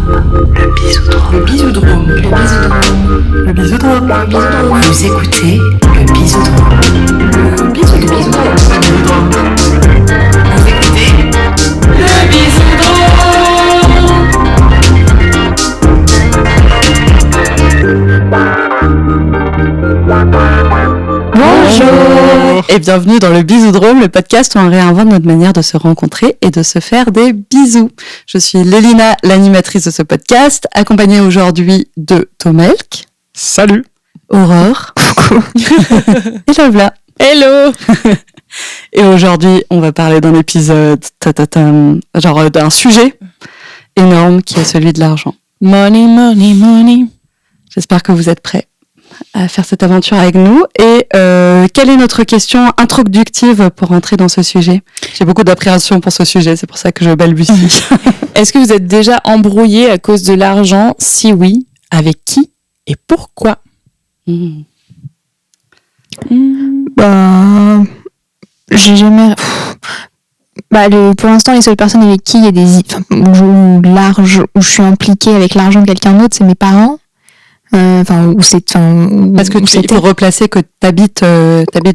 Le bisoudrome. Le bisoudrome. Le bisoudrome. Le bisoudrome. Le bisoudrome. Vous écoutez le bisoudrome. Le bisoudrome. Le bisoudrome. Vous écoutez le bisoudrome. Bonjour et bienvenue dans le Bisoudrome, le podcast où on réinvente notre manière de se rencontrer et de se faire des bisous. Je suis Lélina, l'animatrice de ce podcast, accompagnée aujourd'hui de Tomelk. Salut. Aurore. Coucou. Et Lovla. Hello. Et aujourd'hui, on va parler d'un épisode, genre d'un sujet énorme qui est celui de l'argent. Money, money, money. J'espère que vous êtes prêts à faire cette aventure avec nous. Et quelle est notre question introductive pour entrer dans ce sujet ? J'ai beaucoup d'appréhension pour ce sujet, c'est pour ça que je balbutie. Est-ce que vous êtes déjà embrouillé à cause de l'argent ? Si oui, avec qui et pourquoi ? Bah, j'ai jamais. Pour l'instant, les seules personnes avec qui il y a où je suis impliquée avec l'argent de quelqu'un d'autre, c'est mes parents. Parce que il faut replacer que t'habites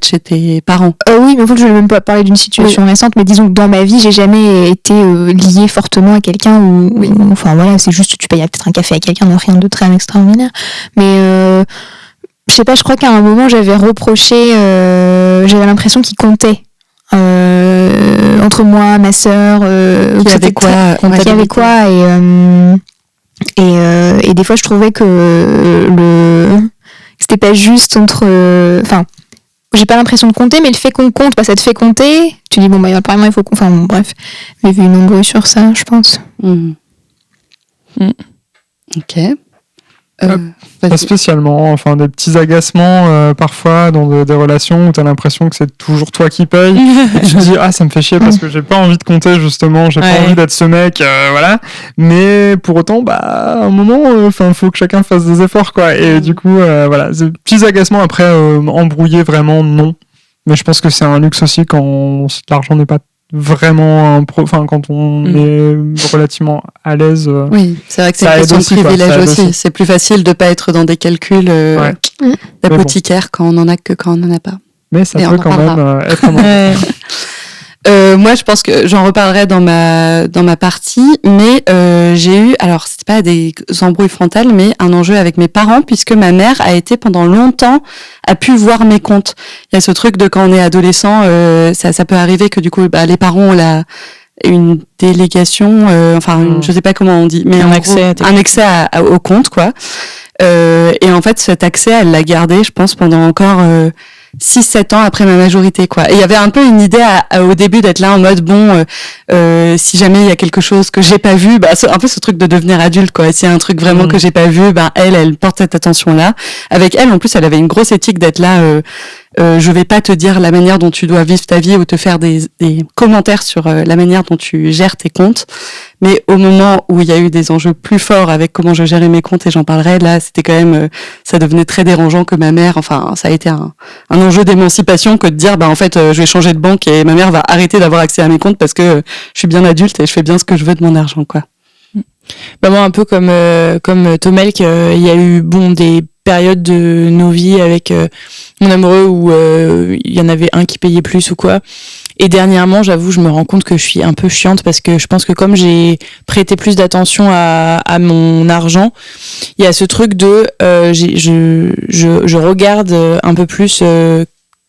chez tes parents. Oui, mais en fait, je ne vais même pas parler d'une situation récente, mais disons que dans ma vie, j'ai jamais été liée fortement à quelqu'un c'est juste tu payes peut-être un café à quelqu'un, donc rien de très extraordinaire. Mais je sais pas, je crois qu'à un moment, j'avais l'impression qu'il comptait. Entre moi, ma sœur, qui avait quoi, et des fois je trouvais que c'était pas juste j'ai pas l'impression de compter, mais le fait qu'on compte, ça te fait compter, tu dis apparemment il faut qu'on, bref, j'ai vu une embrouille sur ça, je pense. Ok. Pas spécialement, des petits agacements parfois dans des relations où t'as l'impression que c'est toujours toi qui paye et tu te dis ça me fait chier parce que j'ai pas envie de compter justement, j'ai pas envie d'être ce mec, voilà, mais pour autant à un moment faut que chacun fasse des efforts quoi, et du coup ces petits agacements. Après embrouiller vraiment non, mais je pense que c'est un luxe aussi quand l'argent n'est pas vraiment quand on est relativement à l'aise. Oui, c'est vrai que c'est une question de privilège aussi. C'est plus facile de pas être dans des calculs d'apothicaire quand on en a que quand on n'en a pas. Mais ça peut quand même être un moi, je pense que j'en reparlerai dans ma partie, mais j'ai eu, alors c'était pas des embrouilles frontales, mais un enjeu avec mes parents, puisque ma mère pendant longtemps a pu voir mes comptes. Il y a ce truc de quand on est adolescent, ça peut arriver que du coup, les parents ont une délégation, je sais pas comment on dit, mais un accès au compte, quoi. Et en fait, cet accès, elle l'a gardé, je pense, pendant encore 6-7 ans après ma majorité, quoi. Et il y avait un peu une idée au début d'être là en mode si jamais il y a quelque chose que j'ai pas vu, un peu ce truc de devenir adulte, quoi. S'il y a un truc vraiment que j'ai pas vu, elle porte cette attention là. Avec elle, en plus, elle avait une grosse éthique d'être là. Je vais pas te dire la manière dont tu dois vivre ta vie ou te faire des commentaires sur la manière dont tu gères tes comptes. Mais au moment où il y a eu des enjeux plus forts avec comment je gérais mes comptes, et j'en parlerai, là, c'était quand même, ça devenait très dérangeant que ma mère, ça a été un enjeu d'émancipation que de dire, je vais changer de banque et ma mère va arrêter d'avoir accès à mes comptes parce que je suis bien adulte et je fais bien ce que je veux de mon argent, quoi. Moi, un peu comme Tomelk, il y a eu des périodes de nos vies avec mon amoureux où il y en avait un qui payait plus ou quoi. Et dernièrement, j'avoue, je me rends compte que je suis un peu chiante parce que je pense que comme j'ai prêté plus d'attention à mon argent, il y a ce truc de je regarde un peu plus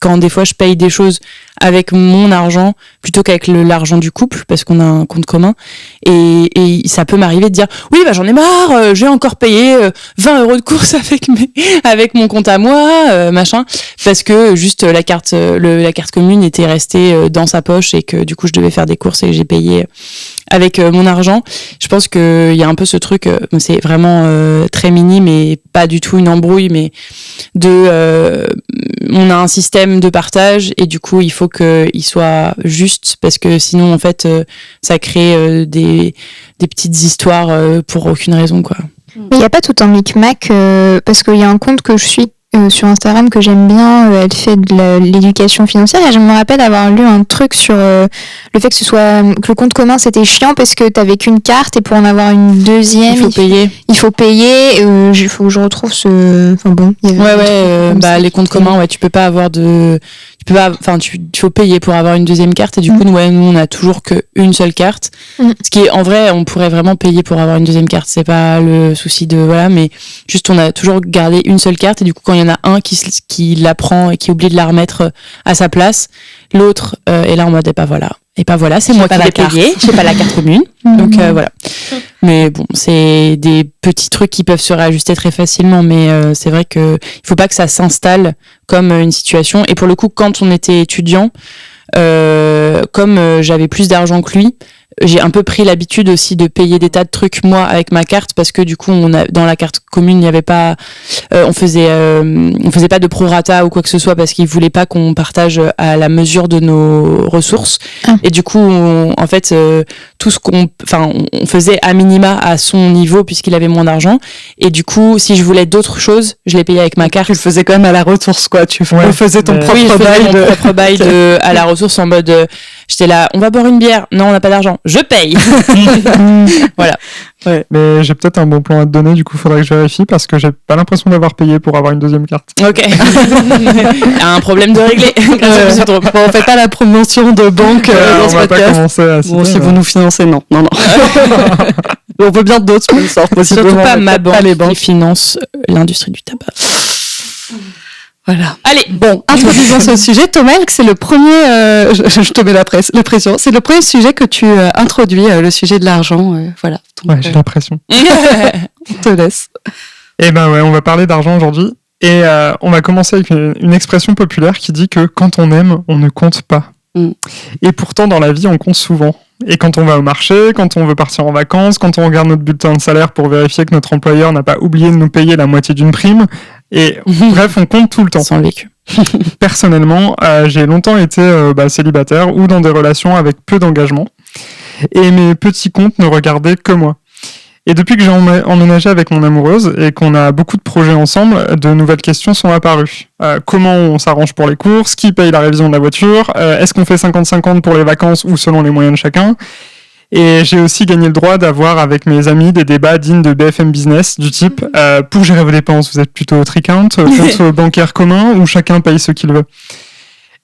quand des fois je paye des choses avec mon argent plutôt qu'avec l'argent du couple parce qu'on a un compte commun, et ça peut m'arriver de dire oui j'en ai marre, j'ai encore payé 20 € de courses avec mon compte à moi, machin, parce que juste la carte commune était restée dans sa poche et que du coup je devais faire des courses et j'ai payé avec mon argent. Je pense qu'il y a un peu ce truc, c'est vraiment très minime et pas du tout une embrouille, mais on a un système de partage et du coup il faut qu'il soit juste parce que sinon en fait ça crée des petites histoires pour aucune raison, quoi. Mais il n'y a pas tout un micmac parce qu'il y a un compte que je suis sur Instagram que j'aime bien. Elle fait de l'éducation financière et je me rappelle avoir lu un truc sur le fait que que le compte commun c'était chiant parce que t'avais qu'une carte et pour en avoir une deuxième, il faut payer. Il faut que je retrouve ce. Enfin bon. Les comptes communs, tu peux pas avoir de. Il faut payer pour avoir une deuxième carte et du coup, nous, on a toujours qu'une seule carte. Ce qui est, en vrai, on pourrait vraiment payer pour avoir une deuxième carte. C'est pas le souci mais juste, on a toujours gardé une seule carte et du coup, quand il y en a un qui la prend et qui oublie de la remettre à sa place, l'autre est là en mode, et pas voilà, c'est moi qui l'ai payé. J'ai pas la carte commune. Donc, voilà. Mais bon, c'est des petits trucs qui peuvent se réajuster très facilement, mais c'est vrai que il faut pas que ça s'installe comme une situation. Et pour le coup, quand on était étudiant, comme j'avais plus d'argent que lui, j'ai un peu pris l'habitude aussi de payer des tas de trucs moi avec ma carte parce que du coup dans la carte commune il n'y avait pas on faisait pas de prorata ou quoi que ce soit parce qu'ils voulaient pas qu'on partage à la mesure de nos ressources et du coup tout ce on faisait à minima à son niveau puisqu'il avait moins d'argent et du coup si je voulais d'autres choses je les payais avec ma carte. Tu le faisais quand même à la ressource quoi, tu faisais ton propre bail à la ressource en mode j'étais là on va boire une bière, non on n'a pas d'argent, je paye. Voilà. Ouais. Mais j'ai peut-être un bon plan à te donner, du coup, faudrait que je vérifie parce que j'ai pas l'impression d'avoir payé pour avoir une deuxième carte. Ok. Un problème de régler. On fait pas la promotion de banque dans ce podcast. On va pas commencer à citer, si vous nous financez, non. On veut bien d'autres sponsors. Surtout pas ma banque qui finance l'industrie du tabac. Voilà. Allez, bon, introduisons ce sujet. Thomas, c'est le premier, je te mets la pression, c'est le premier sujet que tu introduis, le sujet de l'argent. Voilà. Donc, j'ai la pression. On te laisse. Eh ben ouais, on va parler d'argent aujourd'hui. Et on va commencer avec une expression populaire qui dit que quand on aime, on ne compte pas. Et pourtant, dans la vie, on compte souvent. Et quand on va au marché, quand on veut partir en vacances, quand on regarde notre bulletin de salaire pour vérifier que notre employeur n'a pas oublié de nous payer la moitié d'une prime, et bref, on compte tout le temps. Sans le vécu. Personnellement, j'ai longtemps été célibataire ou dans des relations avec peu d'engagement. Et mes petits comptes ne regardaient que moi. Et depuis que j'ai emménagé avec mon amoureuse et qu'on a beaucoup de projets ensemble, de nouvelles questions sont apparues. Comment on s'arrange pour les courses? Qui paye la révision de la voiture? Est-ce qu'on fait 50-50 pour les vacances ou selon les moyens de chacun? Et j'ai aussi gagné le droit d'avoir avec mes amis des débats dignes de BFM Business du type pour gérer vos dépenses, vous êtes plutôt tricount, compte bancaire commun ou chacun paye ce qu'il veut.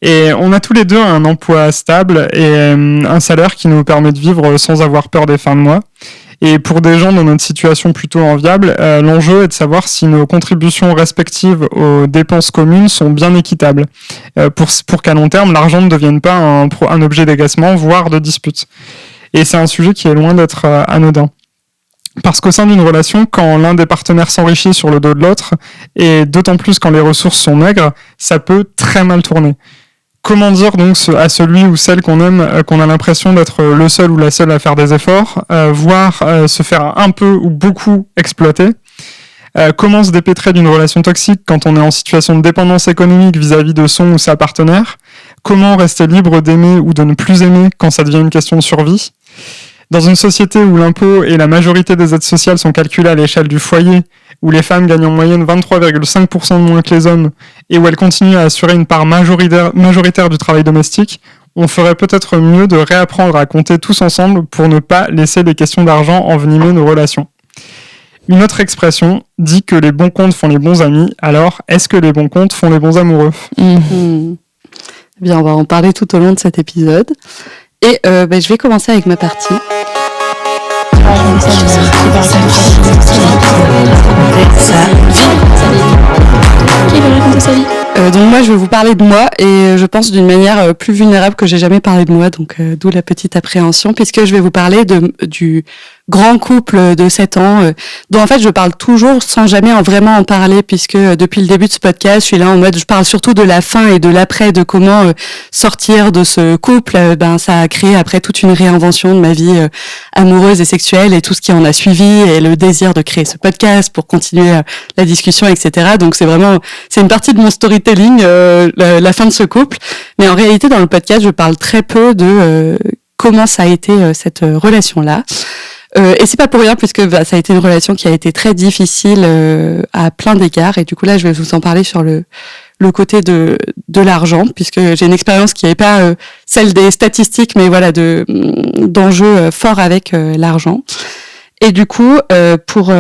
Et on a tous les deux un emploi stable et un salaire qui nous permet de vivre sans avoir peur des fins de mois. Et pour des gens dans notre situation plutôt enviable, l'enjeu est de savoir si nos contributions respectives aux dépenses communes sont bien équitables, pour qu'à long terme, l'argent ne devienne pas un objet d'agacement, voire de dispute. Et c'est un sujet qui est loin d'être anodin. Parce qu'au sein d'une relation, quand l'un des partenaires s'enrichit sur le dos de l'autre, et d'autant plus quand les ressources sont maigres, ça peut très mal tourner. Comment dire donc à celui ou celle qu'on aime qu'on a l'impression d'être le seul ou la seule à faire des efforts, voire se faire un peu ou beaucoup exploiter? Comment se dépêtrer d'une relation toxique quand on est en situation de dépendance économique vis-à-vis de son ou sa partenaire? Comment rester libre d'aimer ou de ne plus aimer quand ça devient une question de survie? Dans une société où l'impôt et la majorité des aides sociales sont calculées à l'échelle du foyer, où les femmes gagnent en moyenne 23,5% de moins que les hommes, et où elles continuent à assurer une part majoritaire du travail domestique, on ferait peut-être mieux de réapprendre à compter tous ensemble pour ne pas laisser les questions d'argent envenimer nos relations. Une autre expression dit que les bons comptes font les bons amis, alors est-ce que les bons comptes font les bons amoureux? Eh bien, on va en parler tout au long de cet épisode. Et je vais commencer avec ma partie. Qui veut raconter sa vie? Donc moi je vais vous parler de moi et je pense d'une manière plus vulnérable que j'ai jamais parlé de moi, donc d'où la petite appréhension, puisque je vais vous parler du grand couple de 7 ans dont en fait je parle toujours sans jamais vraiment en parler, puisque depuis le début de ce podcast je suis là en mode je parle surtout de la fin et de l'après, de comment sortir de ce couple. Ça a créé après toute une réinvention de ma vie amoureuse et sexuelle et tout ce qui en a suivi, et le désir de créer ce podcast pour continuer la discussion, etc. Donc c'est une partie de mon storytelling, la fin de ce couple. Mais en réalité dans le podcast je parle très peu de comment ça a été cette relation-là. Et c'est pas pour rien puisque ça a été une relation qui a été très difficile à plein d'égards. Et du coup là, je vais vous en parler sur le côté de l'argent, puisque j'ai une expérience qui n'est pas celle des statistiques, mais voilà d'enjeux forts avec l'argent. Et du coup, pour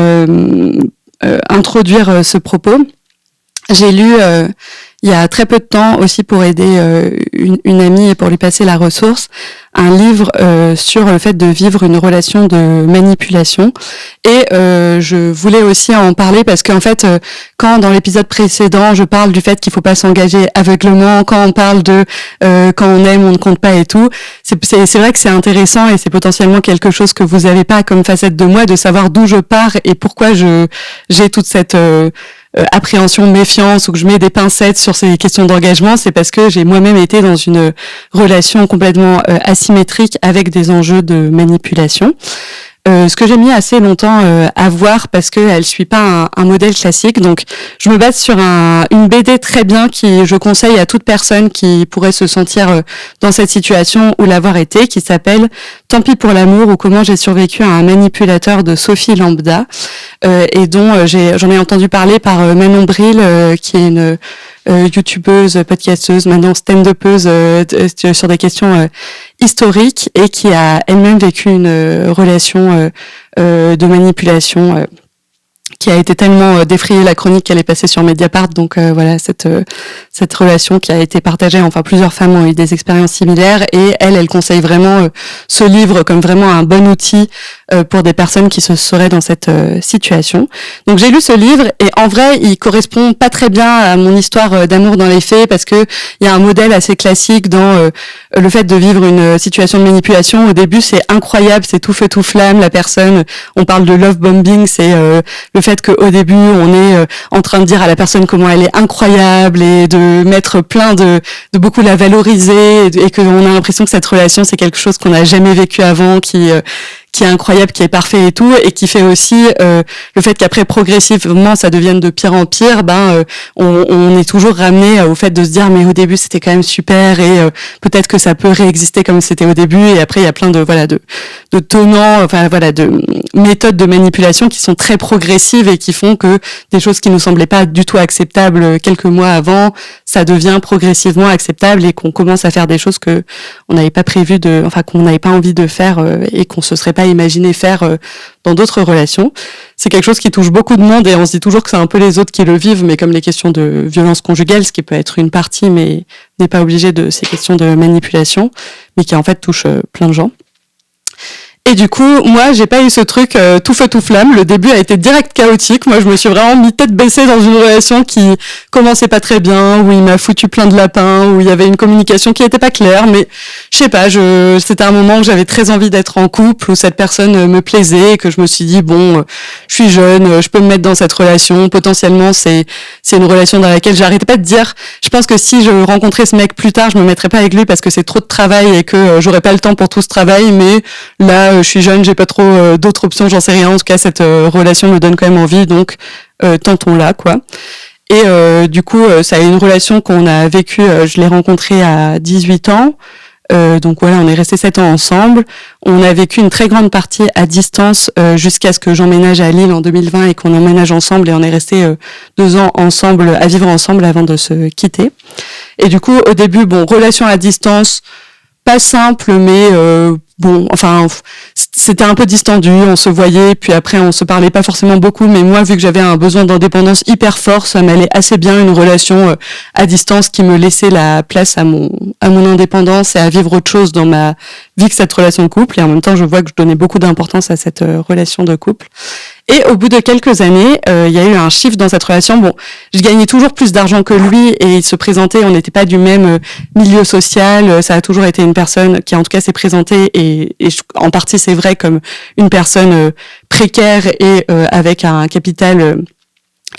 introduire ce propos, j'ai lu il y a très peu de temps aussi pour aider une amie et pour lui passer la ressource, un livre sur le fait de vivre une relation de manipulation. Et je voulais aussi en parler parce qu'en fait, quand dans l'épisode précédent, je parle du fait qu'il faut pas s'engager aveuglement, quand on parle de quand on aime, on ne compte pas et tout, c'est vrai que c'est intéressant et c'est potentiellement quelque chose que vous avez pas comme facette de moi, de savoir d'où je pars et pourquoi j'ai toute cette appréhension, méfiance, ou que je mets des pincettes sur ces questions d'engagement, c'est parce que j'ai moi-même été dans une relation complètement asymétrique avec des enjeux de manipulation. Ce que j'ai mis assez longtemps à voir parce que elle suit pas un modèle classique. Donc, je me base sur une BD très bien qui je conseille à toute personne qui pourrait se sentir dans cette situation ou l'avoir été, qui s'appelle Tant pis pour l'amour ou comment j'ai survécu à un manipulateur de Sophie Lambda et dont j'en ai entendu parler par Manon Bril qui est une youtubeuse, podcasteuse, maintenant stand-upeuse sur des questions historiques et qui a elle-même vécu une relation de manipulation qui a été tellement défrayée la chronique qu'elle est passée sur Mediapart. Donc voilà, cette relation qui a été partagée, enfin plusieurs femmes ont eu des expériences similaires et elle conseille vraiment ce livre comme vraiment un bon outil pour des personnes qui se seraient dans cette situation. Donc j'ai lu ce livre et en vrai, il correspond pas très bien à mon histoire d'amour dans les faits parce que il y a un modèle assez classique dans le fait de vivre une situation de manipulation. Au début, c'est incroyable, c'est tout feu tout flamme, la personne, on parle de love bombing, c'est le fait qu'au début, on est en train de dire à la personne comment elle est incroyable et de mettre plein de beaucoup la valoriser et qu'on a l'impression que cette relation, c'est quelque chose qu'on n'a jamais vécu avant, qui est incroyable, qui est parfait et tout, et qui fait aussi le fait qu'après progressivement ça devienne de pire en pire, on est toujours ramené au fait de se dire mais au début c'était quand même super et peut-être que ça peut réexister comme c'était au début, et après il y a plein de tenants, de méthodes de manipulation qui sont très progressives et qui font que des choses qui nous semblaient pas du tout acceptables quelques mois avant, ça devient progressivement acceptable et qu'on commence à faire des choses que on n'avait pas prévu qu'on n'avait pas envie de faire et qu'on se serait pas imaginé faire dans d'autres relations. C'est quelque chose qui touche beaucoup de monde et on se dit toujours que c'est un peu les autres qui le vivent, mais comme les questions de violence conjugale, ce qui peut être une partie, mais n'est pas obligé de ces questions de manipulation, mais qui en fait touche plein de gens. Et du coup, moi, j'ai pas eu ce truc tout feu tout flamme. Le début a été direct chaotique. Moi, je me suis vraiment mis tête baissée dans une relation qui commençait pas très bien, où il m'a foutu plein de lapins, où il y avait une communication qui était pas claire. Mais je sais pas, c'était un moment où j'avais très envie d'être en couple, où cette personne me plaisait, et que je me suis dit bon, je suis jeune, je peux me mettre dans cette relation. Potentiellement, c'est une relation dans laquelle j'arrêtais pas de dire. Je pense que si je rencontrais ce mec plus tard, je me mettrais pas avec lui parce que c'est trop de travail et que j'aurais pas le temps pour tout ce travail. Mais là, je suis jeune, j'ai pas trop d'autres options, j'en sais rien. En tout cas, cette relation me donne quand même envie, donc tentons-la, quoi. Et du coup, ça a une relation qu'on a vécue, je l'ai rencontrée à 18 ans. Donc voilà, on est resté 7 ans ensemble. On a vécu une très grande partie à distance jusqu'à ce que j'emménage à Lille en 2020 et qu'on emménage ensemble, et on est resté 2 ans ensemble, à vivre ensemble avant de se quitter. Et du coup, au début, relation à distance, pas simple, mais c'était un peu distendu, on se voyait, puis après on se parlait pas forcément beaucoup, mais moi, vu que j'avais un besoin d'indépendance hyper fort, ça m'allait assez bien, une relation à distance qui me laissait la place à mon indépendance et à vivre autre chose dans ma vie que cette relation de couple. Et en même temps, je vois que je donnais beaucoup d'importance à cette relation de couple. Et au bout de quelques années, il y a eu un shift dans cette relation. Je gagnais toujours plus d'argent que lui et il se présentait, on n'était pas du même milieu social. Ça a toujours été une personne qui, en tout cas, s'est présentée et en partie, c'est vrai, comme une personne précaire et avec un capital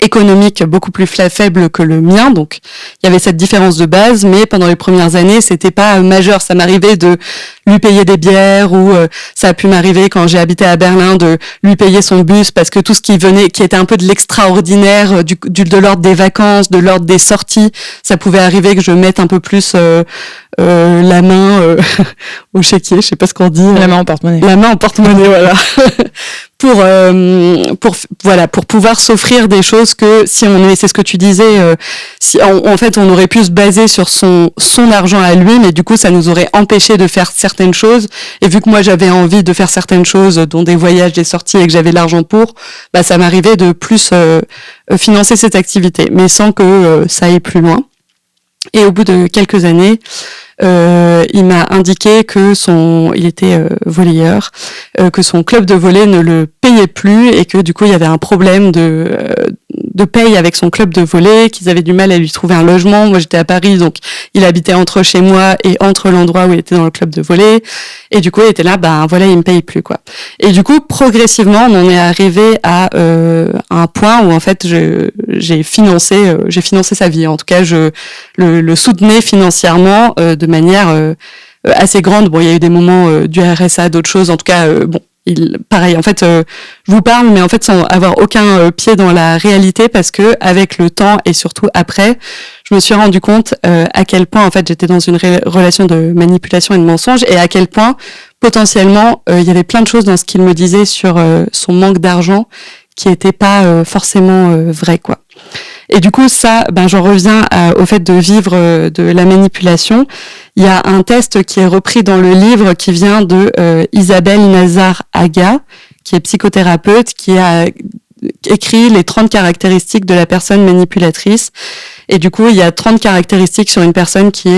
économique beaucoup plus faible que le mien, donc il y avait cette différence de base, mais pendant les premières années c'était pas majeur. Ça m'arrivait de lui payer des bières, ou ça a pu m'arriver quand j'ai habité à Berlin de lui payer son bus, parce que tout ce qui était un peu de l'extraordinaire, de l'ordre des vacances, de l'ordre des sorties, ça pouvait arriver que je mette un peu plus la main au chéquier, je sais pas ce qu'on dit, la main en porte-monnaie, voilà. pour pouvoir s'offrir des choses que si c'est ce que tu disais, si en fait on aurait pu se baser sur son argent à lui, mais du coup ça nous aurait empêché de faire certaines choses, et vu que moi j'avais envie de faire certaines choses, dont des voyages, des sorties, et que j'avais l'argent pour, bah ça m'arrivait de plus financer cette activité, mais sans que ça aille plus loin. Et au bout de quelques années, il m'a indiqué que il était volleyeur, que son club de volley ne le payait plus, et que du coup il y avait un problème de paye avec son club de volley, qu'ils avaient du mal à lui trouver un logement. Moi j'étais à Paris, donc il habitait entre chez moi et entre l'endroit où il était dans le club de volley, et du coup il était là, voilà, il me paye plus, quoi. Et du coup progressivement on en est arrivé à un point où en fait j'ai financé sa vie. En tout cas je le soutenais financièrement de manière assez grande. Bon, il y a eu des moments du RSA, d'autres choses. En tout cas, pareil. En fait, je vous parle, mais en fait, sans avoir aucun pied dans la réalité, parce que avec le temps et surtout après, je me suis rendu compte à quel point, en fait, j'étais dans une relation de manipulation et de mensonge, et à quel point potentiellement il y avait plein de choses dans ce qu'il me disait sur son manque d'argent qui n'étaient pas forcément vraies, quoi. Et du coup, ça, j'en reviens au fait de vivre de la manipulation. Il y a un test qui est repris dans le livre qui vient de Isabelle Nazar-Aga, qui est psychothérapeute, qui a écrit les 30 caractéristiques de la personne manipulatrice. Et du coup, il y a 30 caractéristiques sur une personne qui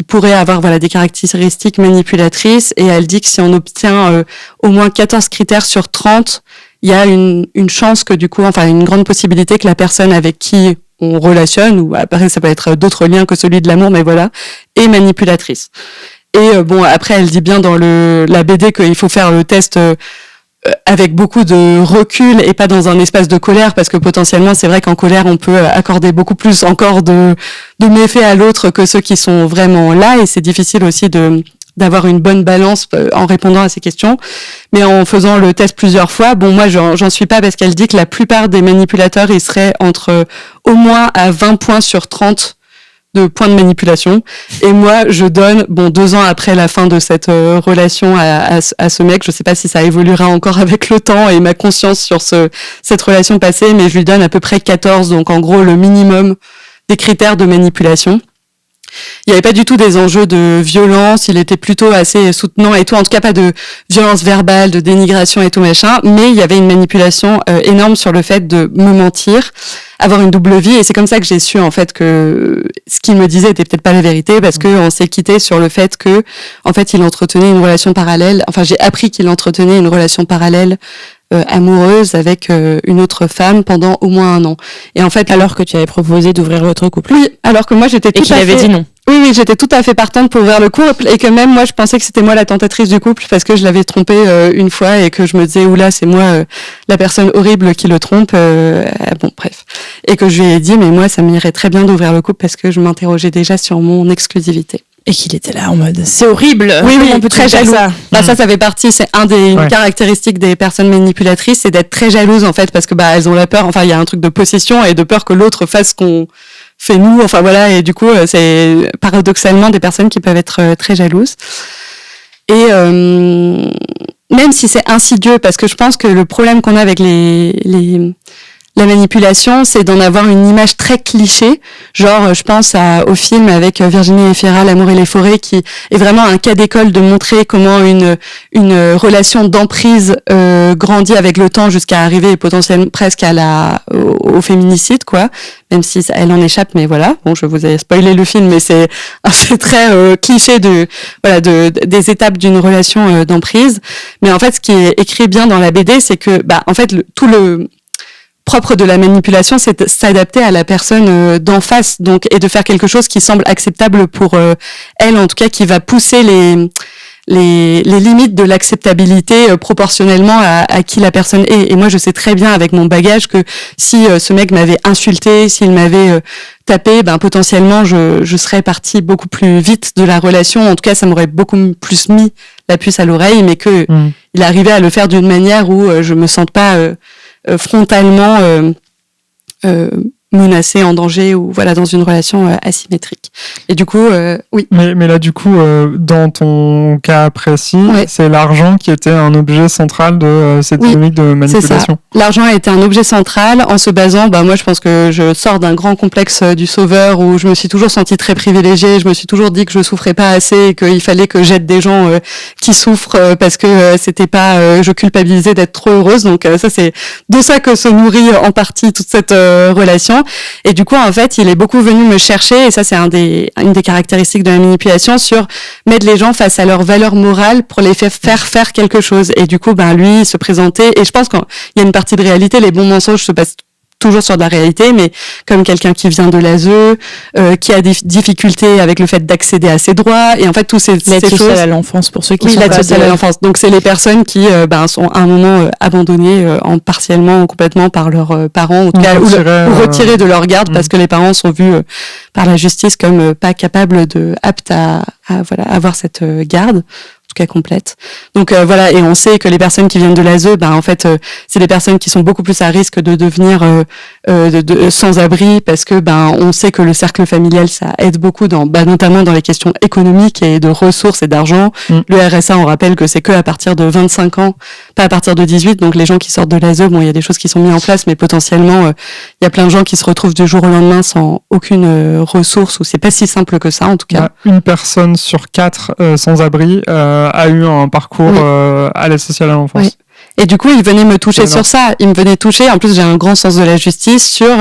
pourrait avoir des caractéristiques manipulatrices, et elle dit que si on obtient au moins 14 critères sur 30, il y a une chance que du coup, une grande possibilité que la personne avec qui on relationne, ou après ça peut être d'autres liens que celui de l'amour, mais voilà, est manipulatrice. Et après elle dit bien dans la BD qu'il faut faire le test avec beaucoup de recul et pas dans un espace de colère, parce que potentiellement c'est vrai qu'en colère on peut accorder beaucoup plus encore de méfaits à l'autre que ceux qui sont vraiment là, et c'est difficile aussi d'avoir une bonne balance en répondant à ces questions. Mais en faisant le test plusieurs fois, moi j'en suis pas, parce qu'elle dit que la plupart des manipulateurs ils seraient entre au moins à 20 points sur 30 de points de manipulation, et moi je donne 2 ans après la fin de cette relation à ce mec, je sais pas si ça évoluera encore avec le temps et ma conscience sur cette relation passée, mais je lui donne à peu près 14, donc en gros le minimum des critères de manipulation. Il n'y avait pas du tout des enjeux de violence, il était plutôt assez soutenant et tout, en tout cas pas de violence verbale, de dénigration et tout machin, mais il y avait une manipulation énorme sur le fait de me mentir, avoir une double vie, et c'est comme ça que j'ai su en fait que ce qu'il me disait était peut-être pas la vérité, parce que on s'est quitté sur le fait que en fait il entretenait une relation parallèle, j'ai appris qu'il entretenait une relation parallèle amoureuse avec une autre femme pendant au moins 1 an. Et en fait, alors que tu avais proposé d'ouvrir votre couple. Oui, alors que moi j'étais tout à fait... Et qu'il avait dit non. Oui, j'étais tout à fait partante pour ouvrir le couple, et que même moi je pensais que c'était moi la tentatrice du couple, parce que je l'avais trompé une fois, et que je me disais oula, c'est moi la personne horrible qui le trompe. Bref. Et que je lui ai dit mais moi ça m'irait très bien d'ouvrir le couple, parce que je m'interrogeais déjà sur mon exclusivité. Et qu'il était là en mode c'est horrible. Oui, on peut très jaloux. Ça fait partie, c'est une caractéristique des personnes manipulatrices, c'est d'être très jalouse en fait, parce que elles ont la peur, il y a un truc de possession et de peur que l'autre fasse ce qu'on fait nous, et du coup c'est paradoxalement des personnes qui peuvent être très jalouses. Et même si c'est insidieux, parce que je pense que le problème qu'on a avec la manipulation, c'est d'en avoir une image très cliché. Genre, je pense au film avec Virginie Efira, L'amour et les forêts, qui est vraiment un cas d'école de montrer comment une relation d'emprise grandit avec le temps jusqu'à arriver potentiellement presque au féminicide, quoi. Même si elle en échappe, mais voilà. Bon, je vous ai spoilé le film, mais c'est très cliché des étapes d'une relation d'emprise. Mais en fait, ce qui est écrit bien dans la BD, c'est que, en fait, tout le propre de la manipulation, c'est s'adapter à la personne d'en face, donc, et de faire quelque chose qui semble acceptable pour elle, en tout cas, qui va pousser les limites de l'acceptabilité proportionnellement à qui la personne est. Et moi, je sais très bien avec mon bagage que si ce mec m'avait insulté, s'il m'avait tapé, ben potentiellement je serais partie beaucoup plus vite de la relation. En tout cas, ça m'aurait beaucoup plus mis la puce à l'oreille, mais que il arrivait à le faire d'une manière où je me sente pas frontalement menacée, en danger, ou voilà, dans une relation asymétrique. Et du coup, oui. Mais là, du coup, dans ton cas précis, c'est l'argent qui était un objet central de cette dynamique de manipulation. C'est ça. L'argent a été un objet central en se basant, moi je pense que je sors d'un grand complexe du sauveur où je me suis toujours sentie très privilégiée, je me suis toujours dit que je souffrais pas assez et qu'il fallait que j'aide des gens qui souffrent parce que c'était pas, je culpabilisais d'être trop heureuse. Donc ça, c'est de ça que se nourrit en partie toute cette relation. Et du coup, en fait, il est beaucoup venu me chercher, et ça c'est une des caractéristiques de la manipulation, sur mettre les gens face à leurs valeurs morales pour les faire faire quelque chose. Et du coup, lui, il se présentait, et je pense qu'il y a une partie de réalité, les bons mensonges se passent toujours sur de la réalité, mais comme quelqu'un qui vient de l'ASE, qui a des difficultés avec le fait d'accéder à ses droits, et en fait tous ces choses. L'aide sociale à l'enfance pour ceux qui sont l'aide sociale à l'enfance. Donc c'est les personnes qui sont à un moment abandonnées partiellement ou complètement par leurs parents, ou retirées de leur garde parce que les parents sont vus par la justice comme pas capables aptes à avoir cette garde. Cas complète. Donc voilà, et on sait que les personnes qui viennent de l'ASE, en fait, c'est des personnes qui sont beaucoup plus à risque de devenir sans-abri, parce que on sait que le cercle familial, ça aide beaucoup notamment dans les questions économiques et de ressources et d'argent. Le RSA, on rappelle que c'est que à partir de 25 ans, pas à partir de 18. Donc les gens qui sortent de l'ASE, il y a des choses qui sont mises en place, mais potentiellement il y a plein de gens qui se retrouvent du jour au lendemain sans aucune ressource, ou c'est pas si simple que ça en tout cas. Une personne sur 4 sans-abri a eu un parcours à l'aide sociale à l'enfance. Oui. Et du coup, il venait me toucher sur ça. Il me venait toucher. En plus, j'ai un grand sens de la justice sur,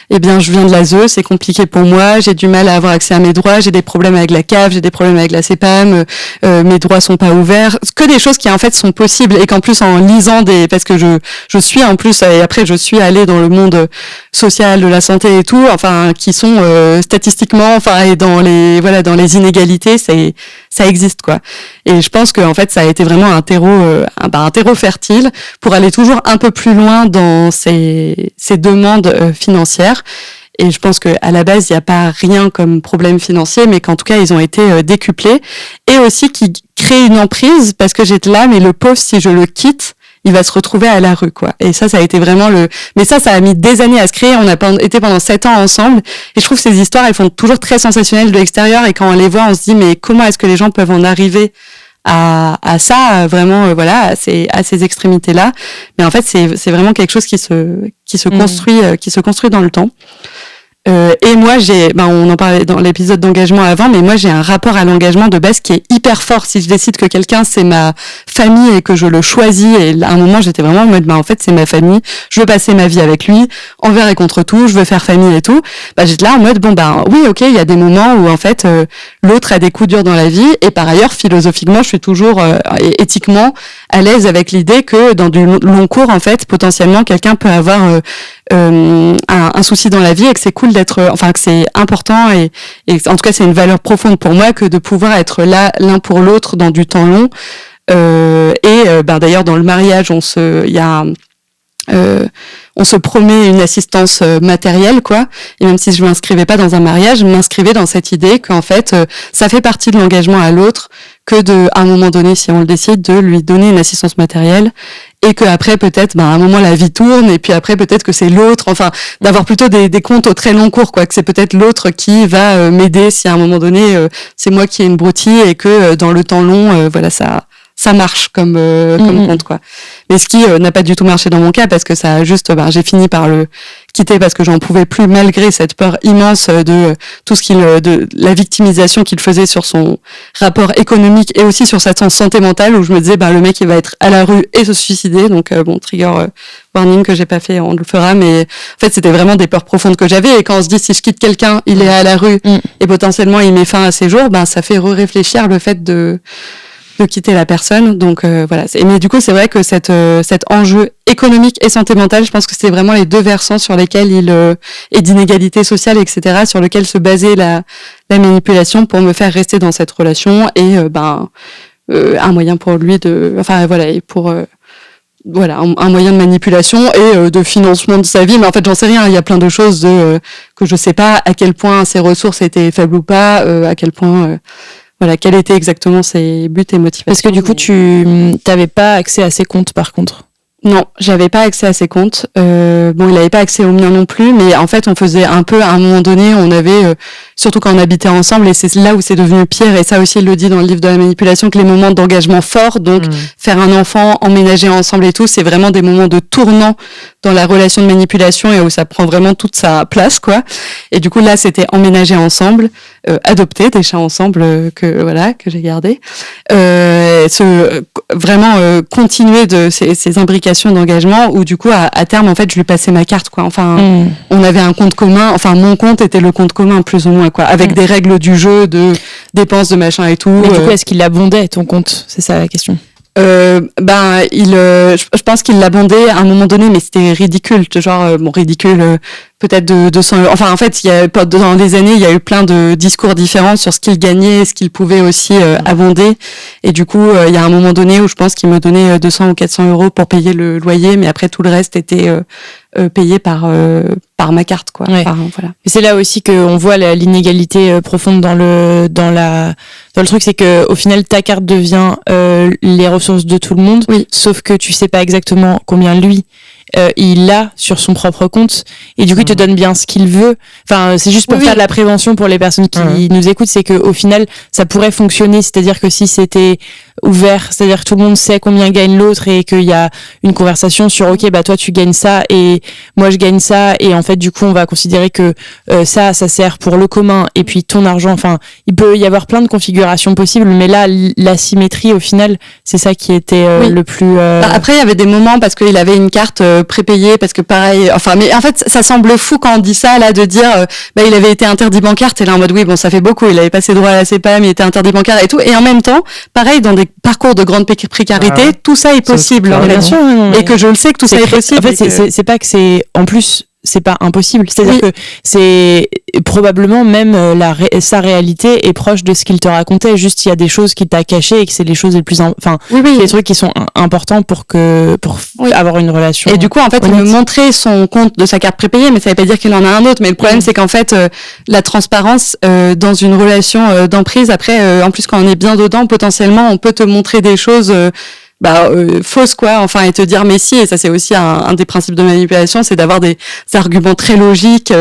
je viens de l'ASE, c'est compliqué pour moi, j'ai du mal à avoir accès à mes droits, j'ai des problèmes avec la CAF, j'ai des problèmes avec la CPAM, mes droits sont pas ouverts. Que des choses qui, en fait, sont possibles, et qu'en plus, en lisant parce que je suis, en plus, et après, je suis allée dans le monde social, de la santé et tout, qui sont, statistiquement, et dans les inégalités, ça existe, quoi. Et je pense que, en fait, ça a été vraiment un terreau fertile pour aller toujours un peu plus loin dans ces demandes financières. Et je pense que à la base, il n'y a pas rien comme problème financier, mais qu'en tout cas, ils ont été décuplés, et aussi qui créent une emprise, parce que j'étais là, mais le pauvre, si je le quitte, il va se retrouver à la rue, quoi. Et ça a été vraiment mais ça a mis des années à se créer. On a été pendant 7 ans ensemble. Et je trouve que ces histoires, elles font toujours très sensationnelles de l'extérieur. Et quand on les voit, on se dit, mais comment est-ce que les gens peuvent en arriver à ça, vraiment, à ces extrémités-là. Mais en fait, c'est vraiment quelque chose qui se construit dans le temps. Et moi, on en parlait dans l'épisode d'engagement avant, mais moi, j'ai un rapport à l'engagement de base qui est hyper fort. Si je décide que quelqu'un, c'est ma famille et que je le choisis, et à un moment, j'étais vraiment en mode, en fait, c'est ma famille, je veux passer ma vie avec lui, envers et contre tout, je veux faire famille et tout. J'étais là en mode, oui, ok, il y a des moments où, en fait, l'autre a des coups durs dans la vie, et par ailleurs, philosophiquement, je suis toujours, et éthiquement, à l'aise avec l'idée que dans du long cours, en fait, potentiellement, quelqu'un peut avoir un souci dans la vie, et que c'est cool que c'est important, et en tout cas c'est une valeur profonde pour moi que de pouvoir être là l'un pour l'autre dans du temps long. D'ailleurs dans le mariage on se promet une assistance matérielle, quoi. Et même si je m'inscrivais pas dans un mariage, je m'inscrivais dans cette idée qu'en fait, ça fait partie de l'engagement à l'autre, que à un moment donné, si on le décide, de lui donner une assistance matérielle, et que après peut-être, à un moment la vie tourne, et puis après peut-être que c'est l'autre, d'avoir plutôt des comptes au très long cours, quoi, que c'est peut-être l'autre qui va m'aider si à un moment donné c'est moi qui ai une broutille, et que dans le temps long, ça marche comme compte, quoi. Mais ce qui n'a pas du tout marché dans mon cas, parce que ça a juste, j'ai fini par le quitter parce que j'en pouvais plus, malgré cette peur immense de tout de la victimisation qu'il faisait sur son rapport économique, et aussi sur sa santé mentale, où je me disais, le mec il va être à la rue et se suicider. Donc trigger warning que j'ai pas fait, on le fera, mais en fait c'était vraiment des peurs profondes que j'avais. Et quand on se dit, si je quitte quelqu'un, il est à la rue et potentiellement il met fin à ses jours, ça fait réfléchir le fait de quitter la personne. Donc mais du coup c'est vrai que cet enjeu économique et santé mentale, je pense que c'est vraiment les deux versants sur lesquels et d'inégalité sociale, etc., sur lesquels se basait la manipulation pour me faire rester dans cette relation, et un moyen pour lui et pour un moyen de manipulation et de financement de sa vie. Mais en fait, j'en sais rien. Il y a plein de choses que je sais pas à quel point ses ressources étaient faibles ou pas, à quel point, quels étaient exactement ses buts et motivations. Parce que du coup, tu t'avais pas accès à ses comptes, par contre. Non, j'avais pas accès à ses comptes. Il avait pas accès aux miens non plus, mais en fait, on faisait un peu, à un moment donné, on avait, surtout quand on habitait ensemble, et c'est là où c'est devenu pire, et ça aussi, il le dit dans le livre de la manipulation, que les moments d'engagement forts, donc faire un enfant, emménager ensemble et tout, c'est vraiment des moments de tournant dans la relation de manipulation et où ça prend vraiment toute sa place, quoi. Et du coup, là, c'était emménager ensemble, adopter des chats ensemble que j'ai gardé, continuer de ces imbrications d'engagement où du coup à terme en fait je lui passais ma carte, quoi. Enfin on avait un compte commun, enfin mon compte était le compte commun plus ou moins, quoi, avec des règles du jeu de dépenses de machin et tout. Mais du coup est-ce qu'il abondait ton compte, c'est ça la question? Je pense qu'il l'abondait à un moment donné, mais c'était ridicule, peut-être de 200 euros. Enfin, en fait, dans les années, il y a eu plein de discours différents sur ce qu'il gagnait, ce qu'il pouvait aussi abonder. Et du coup, il y a un moment donné où je pense qu'il me donnait 200 ou 400 euros pour payer le loyer, mais après tout le reste était payé par ma carte, quoi. Ouais. Et c'est là aussi qu'on voit l'inégalité profonde dans le truc, c'est que au final ta carte devient les ressources de tout le monde, sauf que tu sais pas exactement combien lui il a sur son propre compte, et du coup il te donne bien ce qu'il veut. Enfin, c'est juste pour faire de la prévention pour les personnes qui nous écoutent, c'est que au final ça pourrait fonctionner, c'est-à-dire que si c'était ouvert, c'est-à-dire que tout le monde sait combien gagne l'autre et qu'il y a une conversation sur ok toi tu gagnes ça et moi je gagne ça, et en fait du coup on va considérer que ça sert pour le commun et puis ton argent, enfin il peut y avoir plein de configurations possibles, mais là l'asymétrie au final c'est ça qui était le plus Après il y avait des moments parce qu'il avait une carte prépayée, parce que pareil, mais en fait ça semble fou quand on dit ça là, de dire il avait été interdit bancaire, t'es là en mode oui bon ça fait beaucoup, il avait passé droit à la CPAM, il était interdit bancaire et tout, et en même temps pareil dans des parcours de grande précarité tout ça est possible en fait. Bien sûr, et que je le sais que tout ça est possible. En fait c'est pas que c'est en plus c'est pas impossible, c'est-à-dire que c'est probablement même sa réalité est proche de ce qu'il te racontait, juste il y a des choses qu'il t'a cachées et que c'est les choses les plus les trucs qui sont importants pour avoir une relation. Et du coup en fait honnête. il me montrait son compte de sa carte prépayée, mais ça veut pas dire qu'il en a un autre, mais le problème c'est qu'en fait la transparence dans une relation d'emprise, après en plus quand on est bien dedans, potentiellement on peut te montrer des choses fausse, quoi, enfin, et te dire mais si, et ça c'est aussi un des principes de manipulation, c'est d'avoir des arguments très logiques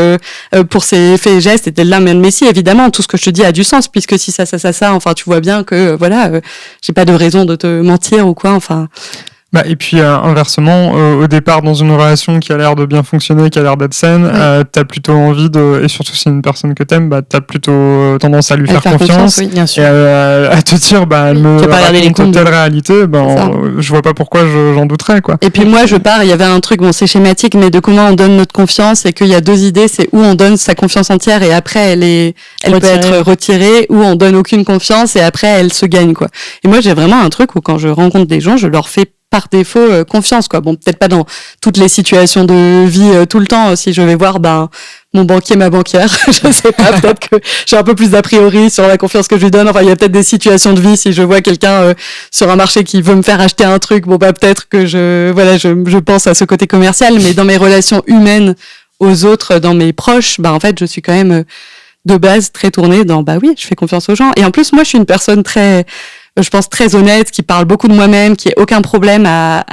pour ses faits et gestes, et t'es là mais si, évidemment tout ce que je te dis a du sens, puisque si ça, enfin tu vois bien que j'ai pas de raison de te mentir ou quoi, enfin. Et puis inversement, au départ dans une relation qui a l'air de bien fonctionner, qui a l'air d'être saine, t'as plutôt envie et surtout si c'est une personne que t'aimes, t'as plutôt tendance à lui faire confiance, bien sûr. et à te dire elle me raconte telle réalité, je vois pas pourquoi j'en douterais, quoi. Et puis moi il y avait un truc, c'est schématique, mais de comment on donne notre confiance, et qu'il y a deux idées, c'est où on donne sa confiance entière et après elle peut être retirée, ou on donne aucune confiance et après elle se gagne, quoi. Et moi j'ai vraiment un truc où quand je rencontre des gens, je leur fais par défaut confiance, quoi. Bon, peut-être pas dans toutes les situations de vie tout le temps. Si je vais voir mon banquier, ma banquière, je sais pas, peut-être que j'ai un peu plus d'a priori sur la confiance que je lui donne. Enfin, il y a peut-être des situations de vie, si je vois quelqu'un sur un marché qui veut me faire acheter un truc, peut-être que je pense à ce côté commercial, mais dans mes relations humaines aux autres, dans mes proches, en fait, je suis quand même de base très tournée dans je fais confiance aux gens. Et en plus, moi, je suis une personne je pense très honnête, qui parle beaucoup de moi-même, qui n'a aucun problème à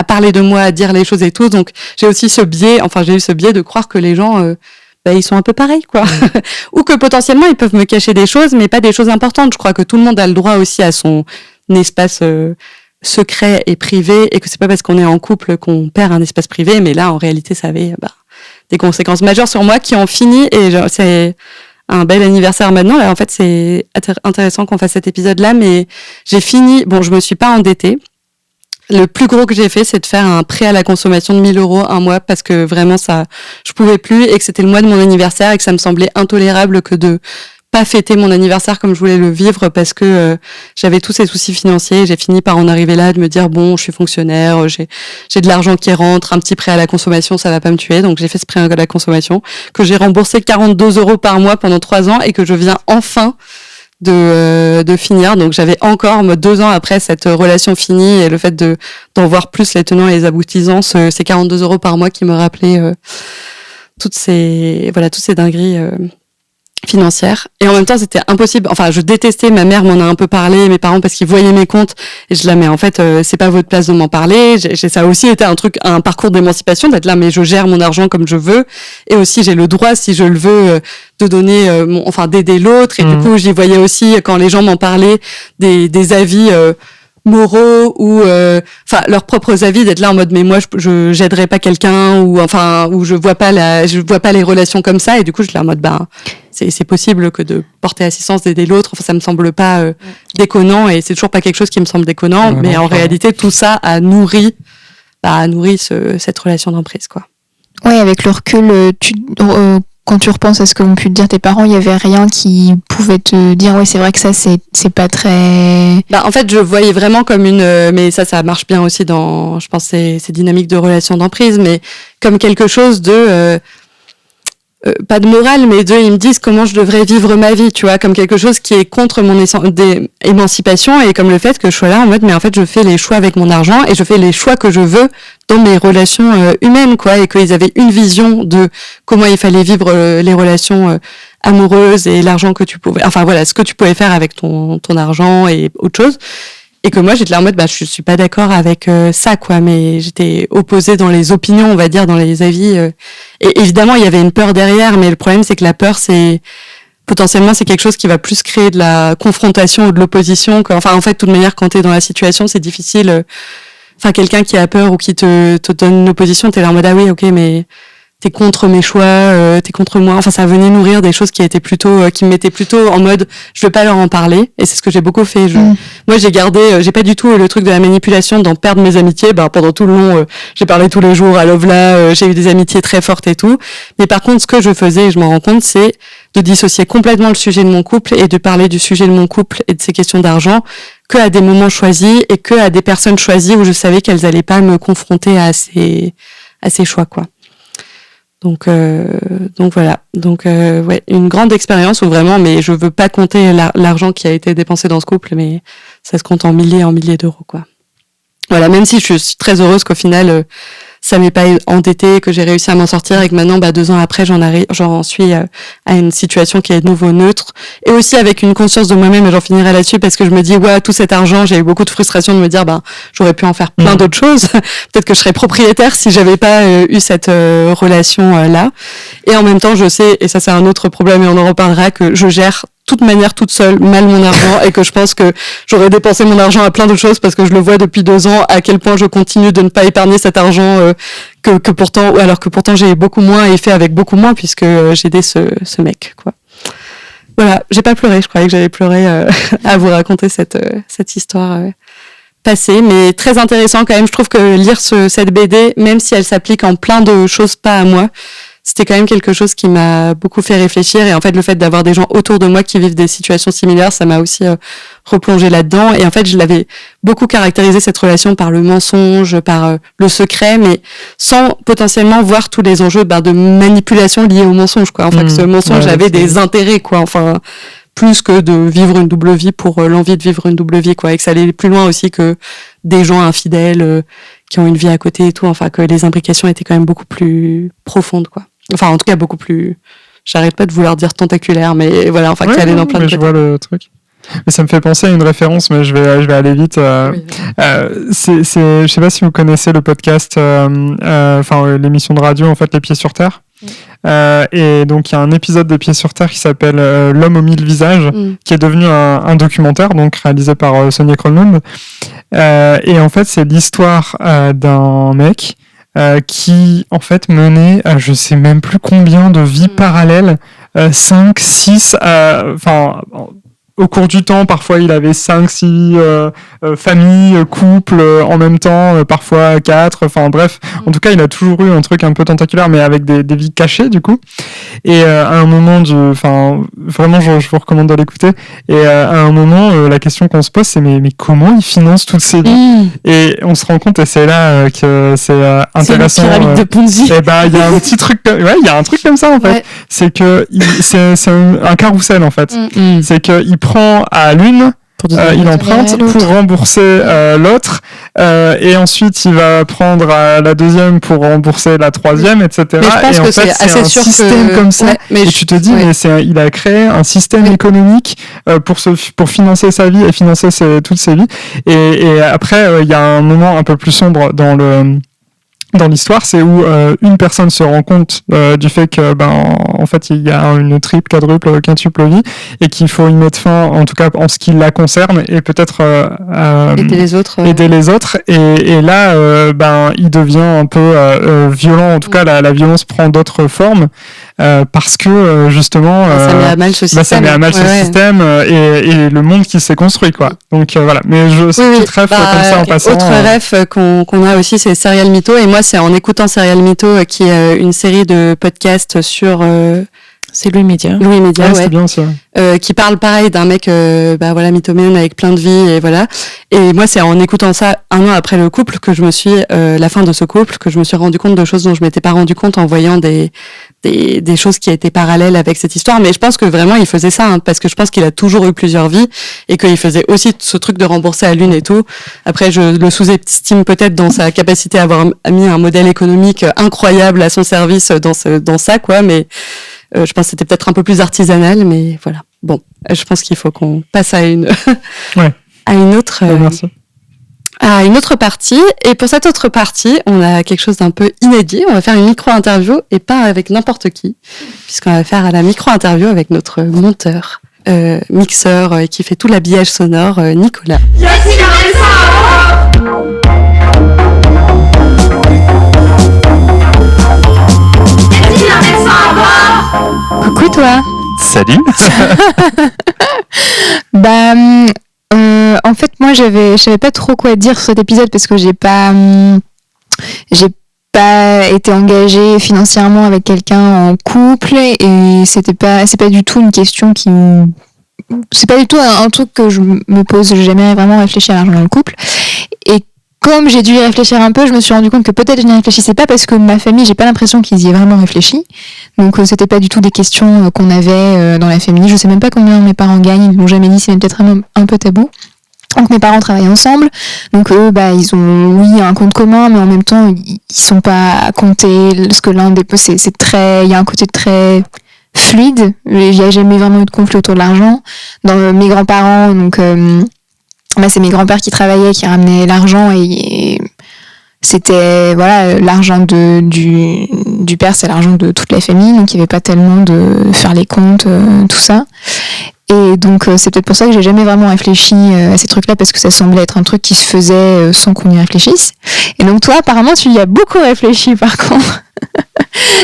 parler de moi, à dire les choses et tout. Donc j'ai aussi j'ai eu ce biais de croire que les gens ils sont un peu pareils, quoi. Ou que potentiellement ils peuvent me cacher des choses, mais pas des choses importantes. Je crois que tout le monde a le droit aussi à son espace secret et privé, et que c'est pas parce qu'on est en couple qu'on perd un espace privé, mais là en réalité ça avait des conséquences majeures sur moi qui ont fini, et c'est un bel anniversaire maintenant. Là, en fait, c'est intéressant qu'on fasse cet épisode-là, mais j'ai fini. Bon, je me suis pas endettée. Le plus gros que j'ai fait, c'est de faire un prêt à la consommation de 1 000 € un mois, parce que vraiment je pouvais plus, et que c'était le mois de mon anniversaire, et que ça me semblait intolérable que de pas fêter mon anniversaire comme je voulais le vivre, parce que j'avais tous ces soucis financiers. J'ai fini par en arriver là, de me dire je suis fonctionnaire, j'ai de l'argent qui rentre, un petit prêt à la consommation, ça va pas me tuer. Donc j'ai fait ce prêt à la consommation que j'ai remboursé 42 € par mois pendant 3 ans, et que je viens enfin de finir. Donc j'avais encore 2 ans après cette relation finie et le fait d'en voir plus les tenants et les aboutissants, ces 42 € par mois qui me rappelaient toutes ces dingueries financière. Et en même temps, c'était impossible. Enfin, je détestais, ma mère m'en a un peu parlé, mes parents, parce qu'ils voyaient mes comptes. Et je la mais en fait, c'est pas votre place de m'en parler. Ça a aussi été un parcours d'émancipation, d'être là, mais je gère mon argent comme je veux. Et aussi, j'ai le droit, si je le veux, de donner, d'aider l'autre. Et du coup, j'y voyais aussi, quand les gens m'en parlaient, des avis, moraux ou leurs propres avis, d'être là en mode mais moi je j'aiderais pas quelqu'un ou je vois pas les relations comme ça, et du coup je l'ai en mode c'est possible que de porter assistance, d'aider l'autre, ça me semble pas déconnant, et c'est toujours pas quelque chose qui me semble déconnant, mais en réalité tout ça a nourri cette relation d'emprise, quoi. Ouais, avec le recul, quand tu repenses à ce qu'ont pu te dire tes parents, il y avait rien qui pouvait te dire ouais, c'est vrai que ça c'est pas très. En fait, je voyais vraiment comme mais ça marche bien aussi dans, je pense, ces dynamiques de relation d'emprise, mais comme quelque chose de pas de morale, mais ils me disent comment je devrais vivre ma vie, tu vois, comme quelque chose qui est contre mon émancipation, et comme le fait que je sois là en mode mais en fait je fais les choix avec mon argent et je fais les choix que je veux dans mes relations humaines, quoi, et qu'ils avaient une vision de comment il fallait vivre les relations amoureuses et l'argent que tu pouvais, ce que tu pouvais faire avec ton argent et autre chose. Et que moi, j'étais là en mode, je suis pas d'accord avec ça, quoi, mais j'étais opposée dans les opinions, on va dire, dans les avis. Et évidemment, il y avait une peur derrière, mais le problème, c'est que la peur, potentiellement, c'est quelque chose qui va plus créer de la confrontation ou de l'opposition. En fait, de toute manière, quand t'es dans la situation, c'est difficile. Quelqu'un qui a peur ou qui te donne une opposition, t'es là en mode, ah oui, ok, mais t'es contre mes choix, t'es contre moi. Ça venait nourrir des choses qui me mettaient plutôt en mode, je veux pas leur en parler. Et c'est ce que j'ai beaucoup fait. Moi, j'ai pas du tout le truc de la manipulation, d'en perdre mes amitiés. Pendant tout le long, j'ai parlé tous les jours à Lovla, j'ai eu des amitiés très fortes et tout. Mais par contre, ce que je faisais, et je m'en rends compte, c'est de dissocier complètement le sujet de mon couple et de parler du sujet de mon couple et de ces questions d'argent que à des moments choisis et que à des personnes choisies où je savais qu'elles allaient pas me confronter à ces choix, quoi. Donc voilà. Une grande expérience où vraiment, mais je veux pas compter l'argent qui a été dépensé dans ce couple, mais ça se compte en milliers d'euros, quoi. Voilà, même si je suis très heureuse qu'au final, ça m'est pas endettée, que j'ai réussi à m'en sortir, et que maintenant, 2 ans après, j'en suis à une situation qui est de nouveau neutre, et aussi avec une conscience de moi-même, et j'en finirai là-dessus, parce que je me dis, tout cet argent, j'ai eu beaucoup de frustration de me dire, j'aurais pu en faire plein d'autres choses. Peut-être que je serais propriétaire si j'avais pas eu cette relation là. Et en même temps, je sais, et ça c'est un autre problème, et on en reparlera, que je gère toute manière toute seule mal mon argent, et que je pense que j'aurais dépensé mon argent à plein d'autres choses, parce que je le vois depuis 2 ans à quel point je continue de ne pas épargner cet argent que pourtant, alors que pourtant j'ai beaucoup moins et fait avec beaucoup moins, puisque j'ai aidé ce mec, quoi. Voilà, j'ai pas pleuré, je croyais que j'allais pleurer à vous raconter cette histoire passée, mais très intéressant quand même. Je trouve que lire cette BD, même si elle s'applique en plein de choses pas à moi, c'était quand même quelque chose qui m'a beaucoup fait réfléchir, et en fait le fait d'avoir des gens autour de moi qui vivent des situations similaires, ça m'a aussi replongé là-dedans. Et en fait je l'avais beaucoup caractérisé, cette relation, par le mensonge, par le secret, mais sans potentiellement voir tous les enjeux de manipulation liés au mensonge, quoi. Que ce mensonge avait des intérêts, quoi. Plus que de vivre une double vie pour l'envie de vivre une double vie, quoi, et que ça allait plus loin aussi que des gens infidèles qui ont une vie à côté et tout, que les implications étaient quand même beaucoup plus profondes, quoi. En tout cas beaucoup plus, j'arrête pas de vouloir dire tentaculaire, mais voilà, qui allait dans plein de côtés. Je vois le truc. Mais ça me fait penser à une référence, mais je vais aller vite. Oui. Je sais pas si vous connaissez le podcast, l'émission de radio, Les Pieds sur Terre. Oui. Et donc il y a un épisode des Pieds sur Terre qui s'appelle L'homme aux 1000 visages, qui est devenu un documentaire, donc réalisé par Sonia Kronlund. Et en fait, c'est l'histoire d'un mec qui en fait menait je sais même plus combien de vies parallèles, 5, 6, au cours du temps. Parfois il avait 5, 6 familles, couples en même temps, parfois 4, bref, en tout cas il a toujours eu un truc un peu tentaculaire, mais avec des vies cachées du coup. Et à un moment vraiment je vous recommande de l'écouter, et à un moment la question qu'on se pose, c'est mais comment il finance toutes ces vies? Et on se rend compte, et c'est là que c'est intéressant. C'est une pyramide de Ponzi. Et il y a un petit truc, il y a un truc comme ça en fait. Ouais. C'est que c'est un carrousel en fait. C'est que il prend à l'une, il emprunte pour rembourser l'autre, et ensuite il va prendre à la deuxième pour rembourser la troisième, etc. Mais je pense et en que fait, c'est un sûr système comme ça. Ouais, mais et tu te dis, mais il a créé un système économique pour financer sa vie et financer toutes ses vies. Et après, il y a un moment un peu plus sombre dans l'histoire, c'est où une personne se rend compte du fait que en fait il y a une triple, quadruple, quintuple vie et qu'il faut y mettre fin, en tout cas en ce qui la concerne, et peut-être aider les autres. Et là il devient un peu violent, en tout cas la violence prend d'autres formes parce que justement ça met à mal ce système, ça met à mal ce système et le monde qui s'est construit, quoi. Donc voilà, mais c'est une petite rêve comme ça en passant. Autre rêve qu'on a aussi, c'est Serial Mytho, et moi c'est en écoutant Serial Mytho, qui est une série de podcasts sur c'est Louis Média. Louis Média, c'est bien ça. Qui parle pareil d'un mec mythomane avec plein de vie, et voilà. Et moi c'est en écoutant ça 1 an après le couple que je me suis la fin de ce couple, que je me suis rendu compte de choses dont je m'étais pas rendu compte en voyant des choses qui étaient parallèles avec cette histoire. Mais je pense que vraiment il faisait ça, parce que je pense qu'il a toujours eu plusieurs vies et qu'il faisait aussi ce truc de rembourser à l'une et tout. Après, je le sous-estime peut-être dans sa capacité à avoir mis un modèle économique incroyable à son service dans ça, quoi. Mais je pense que c'était peut-être un peu plus artisanal, mais voilà. Bon, je pense qu'il faut qu'on passe à une à une autre. Merci. À une autre partie. Et pour cette autre partie, on a quelque chose d'un peu inédit. On va faire une micro-interview, et pas avec n'importe qui, puisqu'on va faire la micro-interview avec notre monteur, mixeur, qui fait tout l'habillage sonore, Nicolas. Coucou toi. Salut. En fait, moi, je savais pas trop quoi dire sur cet épisode parce que j'ai pas été engagée financièrement avec quelqu'un en couple, et c'est pas du tout une question c'est pas du tout un truc que je me pose. J'ai jamais vraiment réfléchi à l'argent dans le couple, et comme j'ai dû y réfléchir un peu, je me suis rendu compte que peut-être je n'y réfléchissais pas parce que ma famille, j'ai pas l'impression qu'ils y aient vraiment réfléchi. Donc c'était pas du tout des questions qu'on avait dans la famille. Je sais même pas combien mes parents gagnent, ils m'ont jamais dit, c'est même peut-être un peu tabou. Donc mes parents travaillent ensemble, donc eux, ils ont un compte commun, mais en même temps ils sont pas à compter, parce que l'un des il y a un côté très fluide. Il y a jamais vraiment eu de conflit autour de l'argent. Dans mes grands-parents, donc c'est mes grands-pères qui travaillaient, qui ramenaient l'argent, et c'était l'argent du père, c'est l'argent de toute la famille, donc il n'y avait pas tellement de faire les comptes, tout ça. Et donc c'est peut-être pour ça que j'ai jamais vraiment réfléchi à ces trucs-là, parce que ça semblait être un truc qui se faisait sans qu'on y réfléchisse. Et donc toi, apparemment, tu y as beaucoup réfléchi par contre.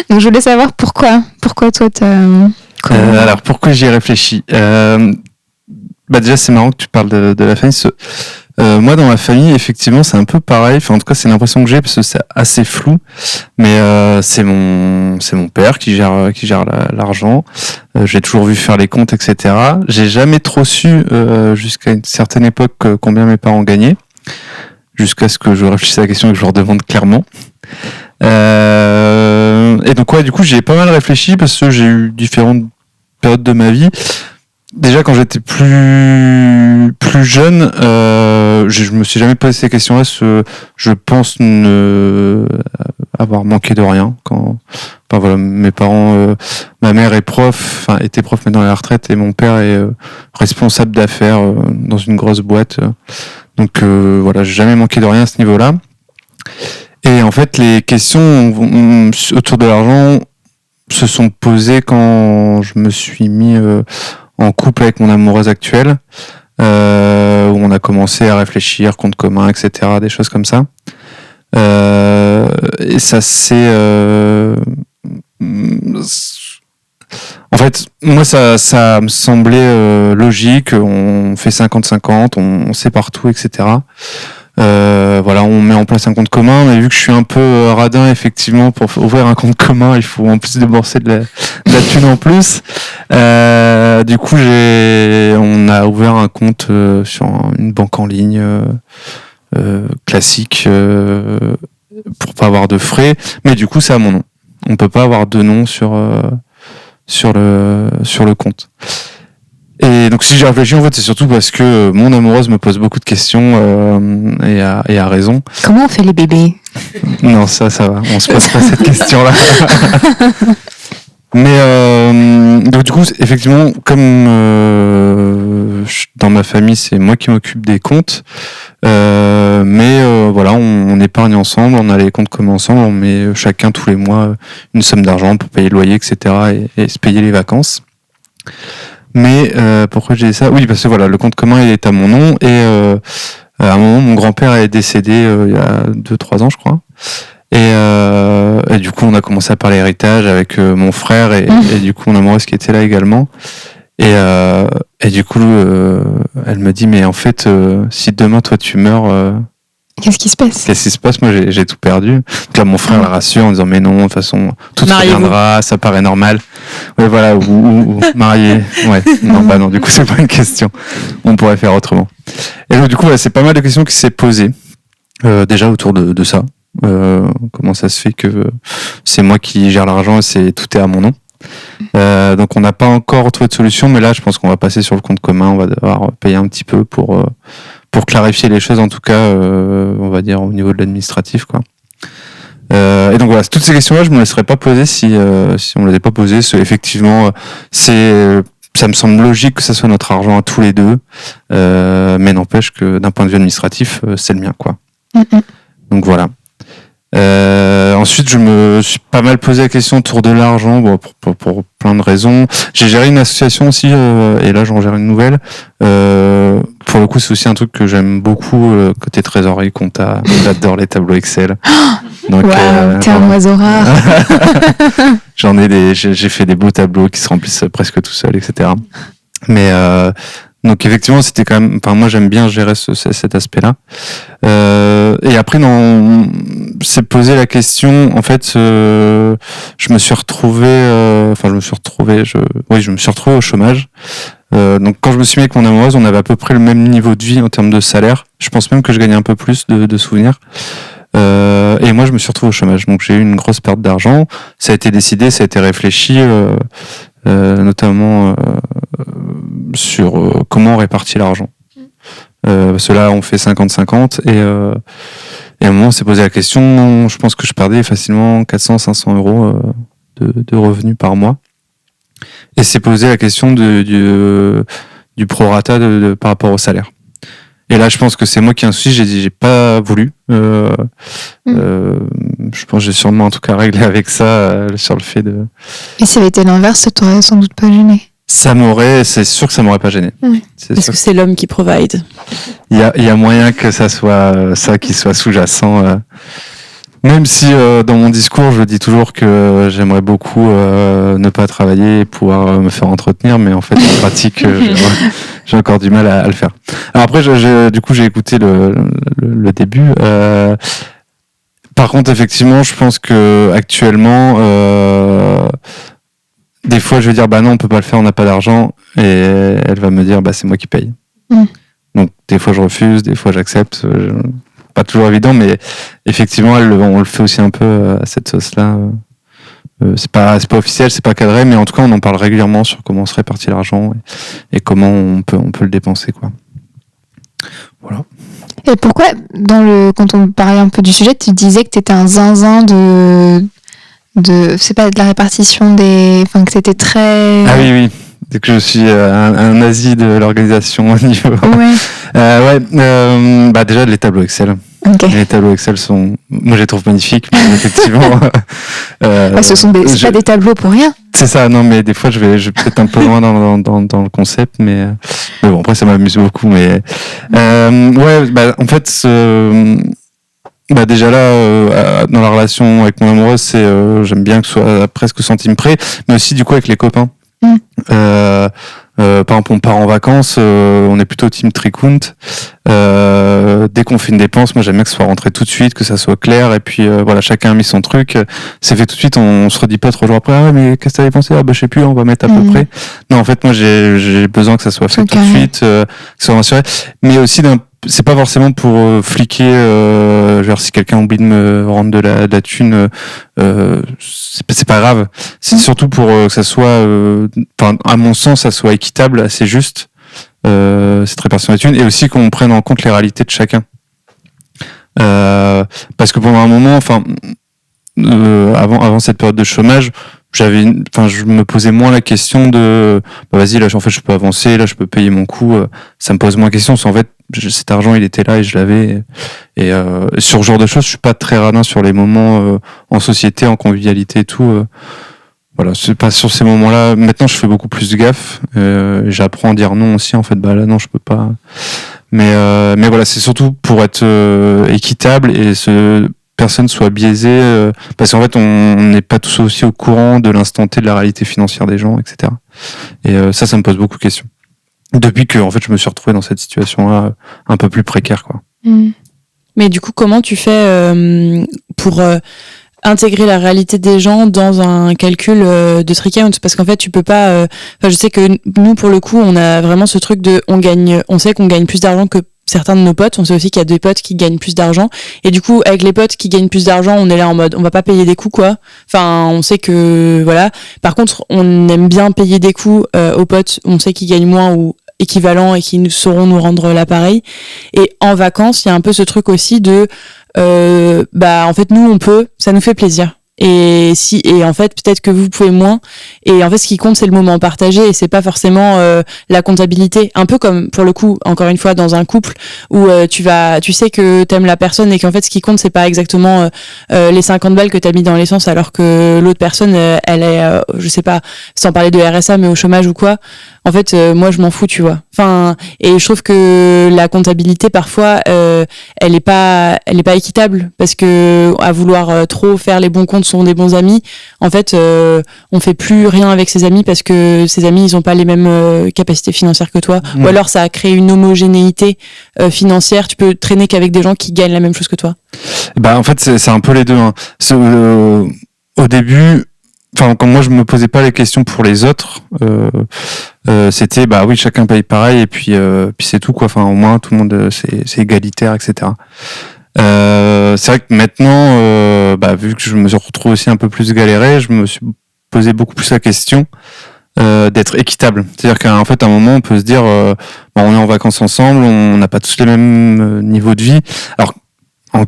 Donc je voulais savoir pourquoi toi alors pourquoi j'y ai réfléchi. Déjà c'est marrant que tu parles de la famille. Moi dans ma famille effectivement c'est un peu pareil, en tout cas c'est l'impression que j'ai parce que c'est assez flou, mais c'est mon père qui gère l'argent. J'ai toujours vu faire les comptes, etc. J'ai jamais trop su jusqu'à une certaine époque combien mes parents gagnaient, jusqu'à ce que je réfléchisse à la question et que je leur demande clairement. Et donc du coup j'ai pas mal réfléchi parce que j'ai eu différentes périodes de ma vie. Déjà quand j'étais plus jeune, je me suis jamais posé ces questions-là. Je pense ne avoir manqué de rien quand, mes parents, ma mère est prof, était prof maintenant à la retraite, et mon père est responsable d'affaires dans une grosse boîte. Donc j'ai jamais manqué de rien à ce niveau-là. Et en fait les questions autour de l'argent se sont posées quand je me suis mis en couple avec mon amoureuse actuelle, où on a commencé à réfléchir, compte commun, etc., des choses comme ça. Et ça c'est... En fait, moi, ça me semblait logique. On fait 50-50, on sépare tout, etc. On met en place un compte commun, mais vu que je suis un peu radin, effectivement, pour ouvrir un compte commun, il faut en plus débourser de la thune en plus. Du coup, on a ouvert un compte sur une banque en ligne classique pour pas avoir de frais, mais du coup, c'est à mon nom. On peut pas avoir deux noms sur le compte. Et donc si j'ai réfléchi, en fait, c'est surtout parce que mon amoureuse me pose beaucoup de questions et a raison. Comment on fait les bébés? Non, ça va. On se pose pas cette question-là. Mais donc du coup, effectivement, comme dans ma famille, c'est moi qui m'occupe des comptes. Mais voilà, on épargne ensemble, on a les comptes communs ensemble, on met chacun tous les mois une somme d'argent pour payer le loyer, etc. et se payer les vacances. Mais pourquoi j'ai dit ça? Oui, parce que voilà, le compte commun il est à mon nom et à un moment mon grand-père est décédé il y a 2-3 ans, je crois. Et du coup, on a commencé à parler héritage avec mon frère et du coup mon amoureuse qui était là également. Et du coup, elle me dit mais en fait, si demain toi tu meurs. Qu'est-ce qui se passe? Qu'est-ce qui se passe? Moi, j'ai tout perdu. Donc là, mon frère la rassure en disant, mais non, de toute façon, tout reviendra, ça paraît normal. Ouais, voilà, ou marié. Ouais, non, bah non, du coup, c'est pas une question. On pourrait faire autrement. Et donc, du coup, c'est pas mal de questions qui s'est posées, déjà autour de ça. Comment ça se fait que c'est moi qui gère l'argent et tout est à mon nom. Donc, on n'a pas encore trouvé de solution, mais là, je pense qu'on va passer sur le compte commun. On va devoir payer un petit peu pour clarifier les choses, en tout cas, on va dire au niveau de l'administratif, quoi. Et donc voilà, toutes ces questions-là, je me laisserais pas poser si on me les avait pas posées. Effectivement, ça me semble logique que ça soit notre argent à tous les deux, mais n'empêche que d'un point de vue administratif, c'est le mien, quoi. Donc voilà. Ensuite, je me suis pas mal posé la question autour de l'argent, bon, pour plein de raisons. J'ai géré une association aussi, et là j'en gère une nouvelle. Pour le coup, c'est aussi un truc que j'aime beaucoup, côté trésorerie, compta. J'adore les tableaux Excel. Donc, t'es un oiseau rare. J'ai fait des beaux tableaux qui se remplissent presque tout seuls, etc. Mais donc effectivement, c'était quand même. Enfin, moi, j'aime bien gérer cet aspect-là. Et après, c'est posé la question. En fait, je me suis retrouvé au chômage. Donc quand je me suis mis avec mon amoureuse, on avait à peu près le même niveau de vie en termes de salaire. Je pense même que je gagnais un peu plus de souvenirs. Et moi, je me suis retrouvé au chômage. Donc j'ai eu une grosse perte d'argent. Ça a été décidé, ça a été réfléchi, notamment sur comment on répartit l'argent. Parce que là, on fait 50-50 et à un moment, on s'est posé la question. Je pense que je perdais facilement 400-500 euros de revenus par mois. Et c'est posé la question du prorata par rapport au salaire. Et là, je pense que c'est moi qui ai un souci. J'ai pas voulu. Je pense que j'ai sûrement en tout cas réglé avec ça sur le fait de. Et si ça avait été l'inverse, t'aurais sans doute pas gêné. C'est sûr que ça m'aurait pas gêné. Parce que c'est l'homme qui provide. Il y a moyen que ça soit ça qui soit sous-jacent. Même si dans mon discours, je dis toujours que j'aimerais beaucoup ne pas travailler et pouvoir me faire entretenir, mais en fait, en pratique, j'ai encore du mal à le faire. Alors après, du coup, j'ai écouté le début. Par contre, effectivement, je pense que actuellement, des fois, je vais dire, bah non, on peut pas le faire, on n'a pas d'argent, et elle va me dire, bah c'est moi qui paye. Donc, des fois, je refuse, des fois, j'accepte. Pas toujours évident, mais effectivement, on le fait aussi un peu à cette sauce-là. C'est pas officiel, c'est pas cadré, mais en tout cas, on en parle régulièrement sur comment on se répartit l'argent et comment on peut le dépenser, quoi. Voilà. Et pourquoi, quand on parlait un peu du sujet, tu disais que t'étais un zinzin c'est pas de la répartition que t'étais très. Ah oui. Dès que je suis un nazi de l'organisation au niveau. Bah déjà les tableaux Excel. Okay. Les tableaux Excel moi je les trouve magnifiques, mais effectivement. Ce sont pas des tableaux pour rien. C'est ça, non, mais des fois je vais peut-être un peu loin dans le concept, mais bon après ça m'amuse beaucoup, mais en fait. Déjà là, dans la relation avec mon amoureuse, j'aime bien que ce soit presque au centime près, mais aussi du coup avec les copains. Par exemple, on part en vacances, on est plutôt team tricount. Dès qu'on fait une dépense, moi j'aime bien que ce soit rentré tout de suite, que ça soit clair, et puis voilà, chacun a mis son truc, c'est fait tout de suite, on se redit pas 3 jours après, mais qu'est-ce que t'avais pensé? Je sais plus, on va mettre à peu près. Non, en fait, moi j'ai besoin que ça soit fait tout de suite, que ça soit rassuré, mais aussi d'un c'est pas forcément pour fliquer, genre si quelqu'un oublie de me rendre de la thune, c'est pas grave. C'est surtout pour que ça soit, à mon sens, ça soit équitable, assez juste, cette répartition des thunes, et aussi qu'on prenne en compte les réalités de chacun. Parce que pendant un moment, avant cette période de chômage, je me posais moins la question de vas-y, là en fait je peux avancer, là je peux payer mon coût, ça me pose moins de questions. En fait, cet argent il était là et je l'avais, et sur ce genre de choses je suis pas très radin sur les moments en société, en convivialité et tout, voilà, c'est pas sur ces moments-là. Maintenant je fais beaucoup plus gaffe, j'apprends à dire non aussi, en fait là non je peux pas, mais voilà, c'est surtout pour être équitable et personne soit biaisé, parce qu'en fait on n'est pas tous aussi au courant de l'instant T de la réalité financière des gens, etc. Et ça me pose beaucoup de questions depuis que en fait je me suis retrouvé dans cette situation-là un peu plus précaire, quoi. Mais du coup, comment tu fais pour intégrer la réalité des gens dans un calcul de trick count? Parce qu'en fait tu peux pas, je sais que nous pour le coup on a vraiment ce truc de on sait qu'on gagne plus d'argent que certains de nos potes, on sait aussi qu'il y a des potes qui gagnent plus d'argent, et du coup avec les potes qui gagnent plus d'argent on est là en mode on va pas payer des coups, quoi. Enfin on sait que voilà, par contre on aime bien payer des coups aux potes, on sait qu'ils gagnent moins ou équivalent et qui sauront nous rendre l'appareil. Et en vacances il y a un peu ce truc aussi de en fait nous on peut, ça nous fait plaisir. Et en fait peut-être que vous pouvez moins, et en fait ce qui compte c'est le moment partagé, et c'est pas forcément la comptabilité, un peu comme pour le coup encore une fois dans un couple où tu sais que t'aimes la personne et qu'en fait ce qui compte c'est pas exactement les 50 balles que t'as mis dans l'essence alors que l'autre personne elle est je sais pas, sans parler de RSA mais au chômage ou quoi. En fait moi je m'en fous, tu vois. Enfin, et je trouve que la comptabilité parfois elle est pas équitable, parce que à vouloir trop faire les bons comptes sont des bons amis, en fait on fait plus rien avec ses amis parce que ses amis ils ont pas les mêmes capacités financières que toi, ou alors ça a créé une homogénéité financière, tu peux traîner qu'avec des gens qui gagnent la même chose que toi. En fait c'est un peu les deux, hein. Au début, quand moi je me posais pas les questions pour les autres, c'était oui chacun paye pareil et puis c'est tout, quoi. Au moins tout le monde c'est égalitaire, etc. C'est vrai que maintenant, vu que je me suis retrouvé aussi un peu plus galéré, je me suis posé beaucoup plus la question d'être équitable. C'est-à-dire qu'en fait, à un moment, on peut se dire, on est en vacances ensemble, on n'a pas tous les mêmes niveaux de vie. Alors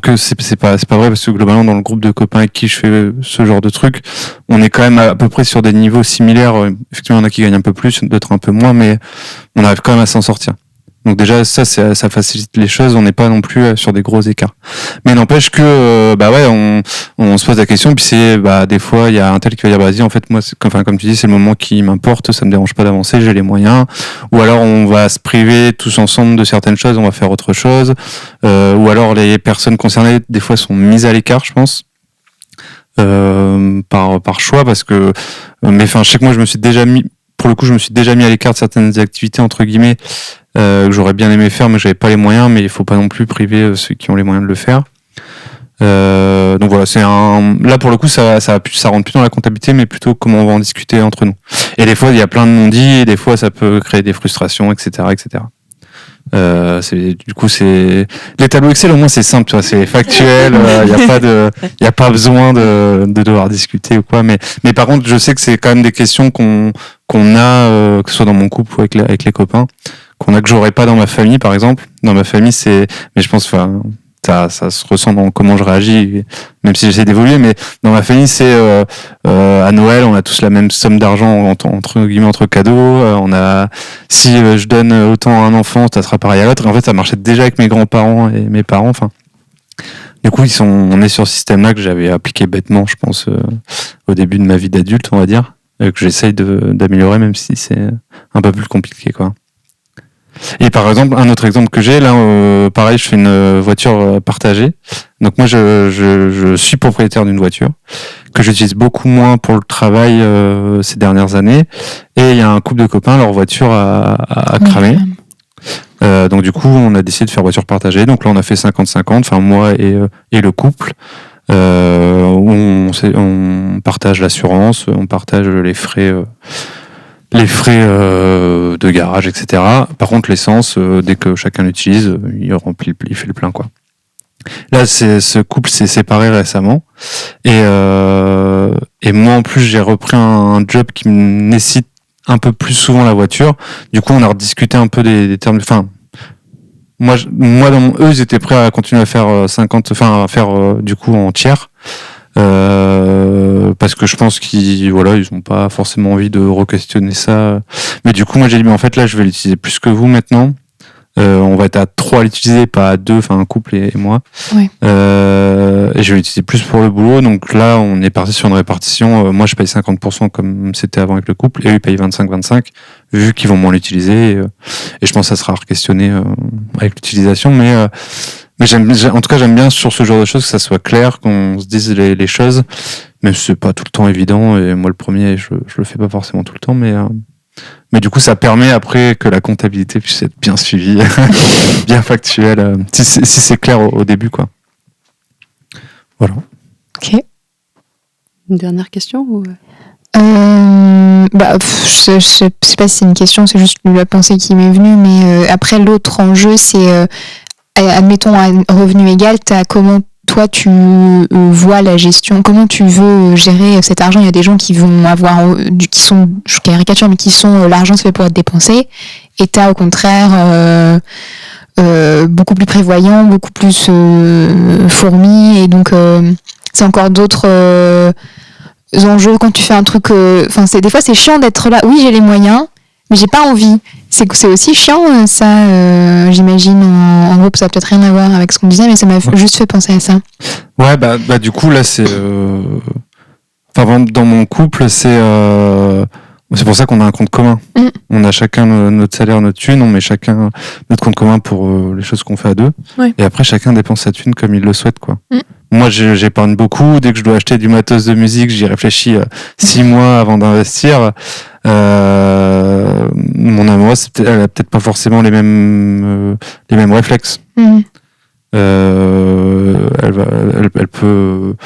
que c'est pas vrai, parce que globalement, dans le groupe de copains avec qui je fais ce genre de truc, on est quand même à peu près sur des niveaux similaires. Effectivement, il y en a qui gagnent un peu plus, d'autres un peu moins, mais on arrive quand même à s'en sortir. Donc déjà ça facilite les choses, on n'est pas non plus sur des gros écarts. Mais n'empêche que on se pose la question, puis c'est des fois il y a un tel qui va dire vas-y, en fait moi comme tu dis, c'est le moment qui m'importe, ça me dérange pas d'avancer, j'ai les moyens, ou alors on va se priver tous ensemble de certaines choses, on va faire autre chose, ou alors les personnes concernées des fois sont mises à l'écart, je pense. Par choix, parce que je sais que moi je me suis déjà mis à l'écart de certaines activités entre guillemets que j'aurais bien aimé faire mais j'avais pas les moyens, mais il faut pas non plus priver ceux qui ont les moyens de le faire. Donc voilà, là pour le coup ça rentre plus dans la comptabilité, mais plutôt comment on va en discuter entre nous. Et des fois il y a plein de non-dits et des fois ça peut créer des frustrations, etc. C'est les tableaux Excel, au moins c'est simple, tu vois, c'est factuel, il y a pas besoin de devoir discuter ou quoi, mais par contre je sais que c'est quand même des questions qu'on a, que ce soit dans mon couple ou avec les copains, qu'on a, que j'aurais pas dans ma famille, par exemple. Dans ma famille mais je pense ça se ressent dans comment je réagis, même si j'essaie d'évoluer, mais dans ma famille c'est à Noël on a tous la même somme d'argent entre cadeaux, si je donne autant à un enfant ça sera pareil à l'autre, et en fait ça marchait déjà avec mes grands-parents et mes parents, du coup on est sur ce système là que j'avais appliqué bêtement, je pense, au début de ma vie d'adulte, on va dire, que j'essaye d'améliorer, même si c'est un peu plus compliqué, quoi. Et par exemple, un autre exemple que j'ai là, pareil, je fais une voiture partagée. Donc moi, je suis propriétaire d'une voiture que j'utilise beaucoup moins pour le travail ces dernières années. Et il y a un couple de copains, leur voiture a cramé. Donc du coup, on a décidé de faire voiture partagée. Donc là, on a fait 50-50, moi et le couple. Où on partage l'assurance, on partage les frais les frais de garage, etc. Par contre, l'essence, dès que chacun l'utilise, il fait le plein, quoi. Là, ce couple s'est séparé récemment et moi en plus j'ai repris un job qui me nécessite un peu plus souvent la voiture. Du coup, on a rediscuté un peu des termes. Enfin, moi, eux, ils étaient prêts à continuer à faire du coup en tiers. Parce que je pense ils ont pas forcément envie de re-questionner ça. Mais du coup, moi, j'ai dit, mais en fait, là, je vais l'utiliser plus que vous maintenant. On va être à 3 à l'utiliser, pas à 2, enfin un couple et moi. Ouais. Et je vais l'utiliser plus pour le boulot. Donc là, on est parti sur une répartition. Moi, je paye 50% comme c'était avant avec le couple, et eux, ils payent 25-25, vu qu'ils vont moins l'utiliser. Et je pense que ça sera questionné avec l'utilisation. Mais en tout cas, j'aime bien sur ce genre de choses que ça soit clair, qu'on se dise les choses. Même si c'est pas tout le temps évident. Et moi, le premier, je le fais pas forcément tout le temps, mais du coup, ça permet après que la comptabilité puisse être bien suivie, bien factuelle, si c'est clair au début, quoi. Voilà. Ok. Une dernière question ou... Je sais pas si c'est une question, c'est juste la pensée qui m'est venue, mais après, l'autre enjeu, c'est, admettons, un revenu égal, comment toi tu vois la gestion, comment tu veux gérer cet argent. Il y a des gens qui vont avoir qui sont, je caricature, mais qui sont l'argent c'est fait pour être dépensé, et t'as au contraire beaucoup plus prévoyant, beaucoup plus fourmi, et donc c'est encore d'autres enjeux quand tu fais un truc. Des fois c'est chiant d'être là, oui j'ai les moyens mais j'ai pas envie. C'est aussi chiant, ça, j'imagine. En groupe, ça a peut-être rien à voir avec ce qu'on disait, mais ça m'a juste fait penser à ça. Ouais, du coup, là, c'est... dans mon couple, c'est pour ça qu'on a un compte commun. On a chacun notre salaire, notre thune, on met chacun notre compte commun pour les choses qu'on fait à deux. Ouais. Et après, chacun dépense sa thune comme il le souhaite, quoi. Moi, j'épargne beaucoup. Dès que je dois acheter du matos de musique, j'y réfléchis 6 mois avant d'investir. Mon amoureuse, elle a peut-être pas forcément les mêmes réflexes. Elle peut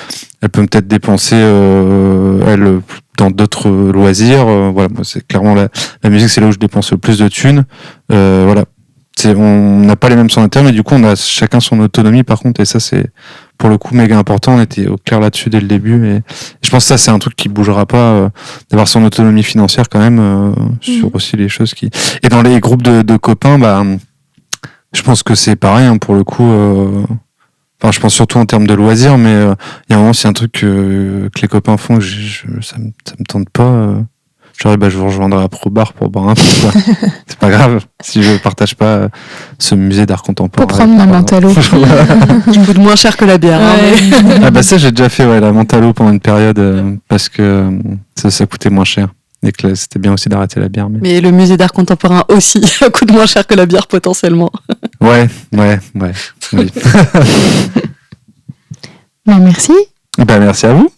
peut-être dépenser elle dans d'autres loisirs. Voilà, moi, c'est clairement la musique, c'est là où je dépense le plus de thunes. Voilà. On n'a pas les mêmes centres d'intérêt, mais du coup, on a chacun son autonomie, par contre, et ça, c'est pour le coup méga important. On était au clair là-dessus dès le début, et je pense que ça, c'est un truc qui bougera pas, d'avoir son autonomie financière quand même, sur aussi les choses qui. Et dans les groupes de copains, je pense que c'est pareil, hein, pour le coup. Enfin, je pense surtout en termes de loisirs, mais il y a un moment, c'est un truc que les copains font, que ça me tente pas. Genre, je vous rejoindrai à Probar pour boire un peu, quoi. C'est pas grave si je partage pas ce musée d'art contemporain. Pour prendre ma menthe à l'eau. Qui coûte moins cher que la bière. Ouais. Ah ça, j'ai déjà fait la menthe à l'eau pendant une période parce que ça coûtait moins cher. Et que c'était bien aussi d'arrêter la bière. Mais le musée d'art contemporain aussi coûte moins cher que la bière potentiellement. Ouais. Oui. Merci. Merci à vous.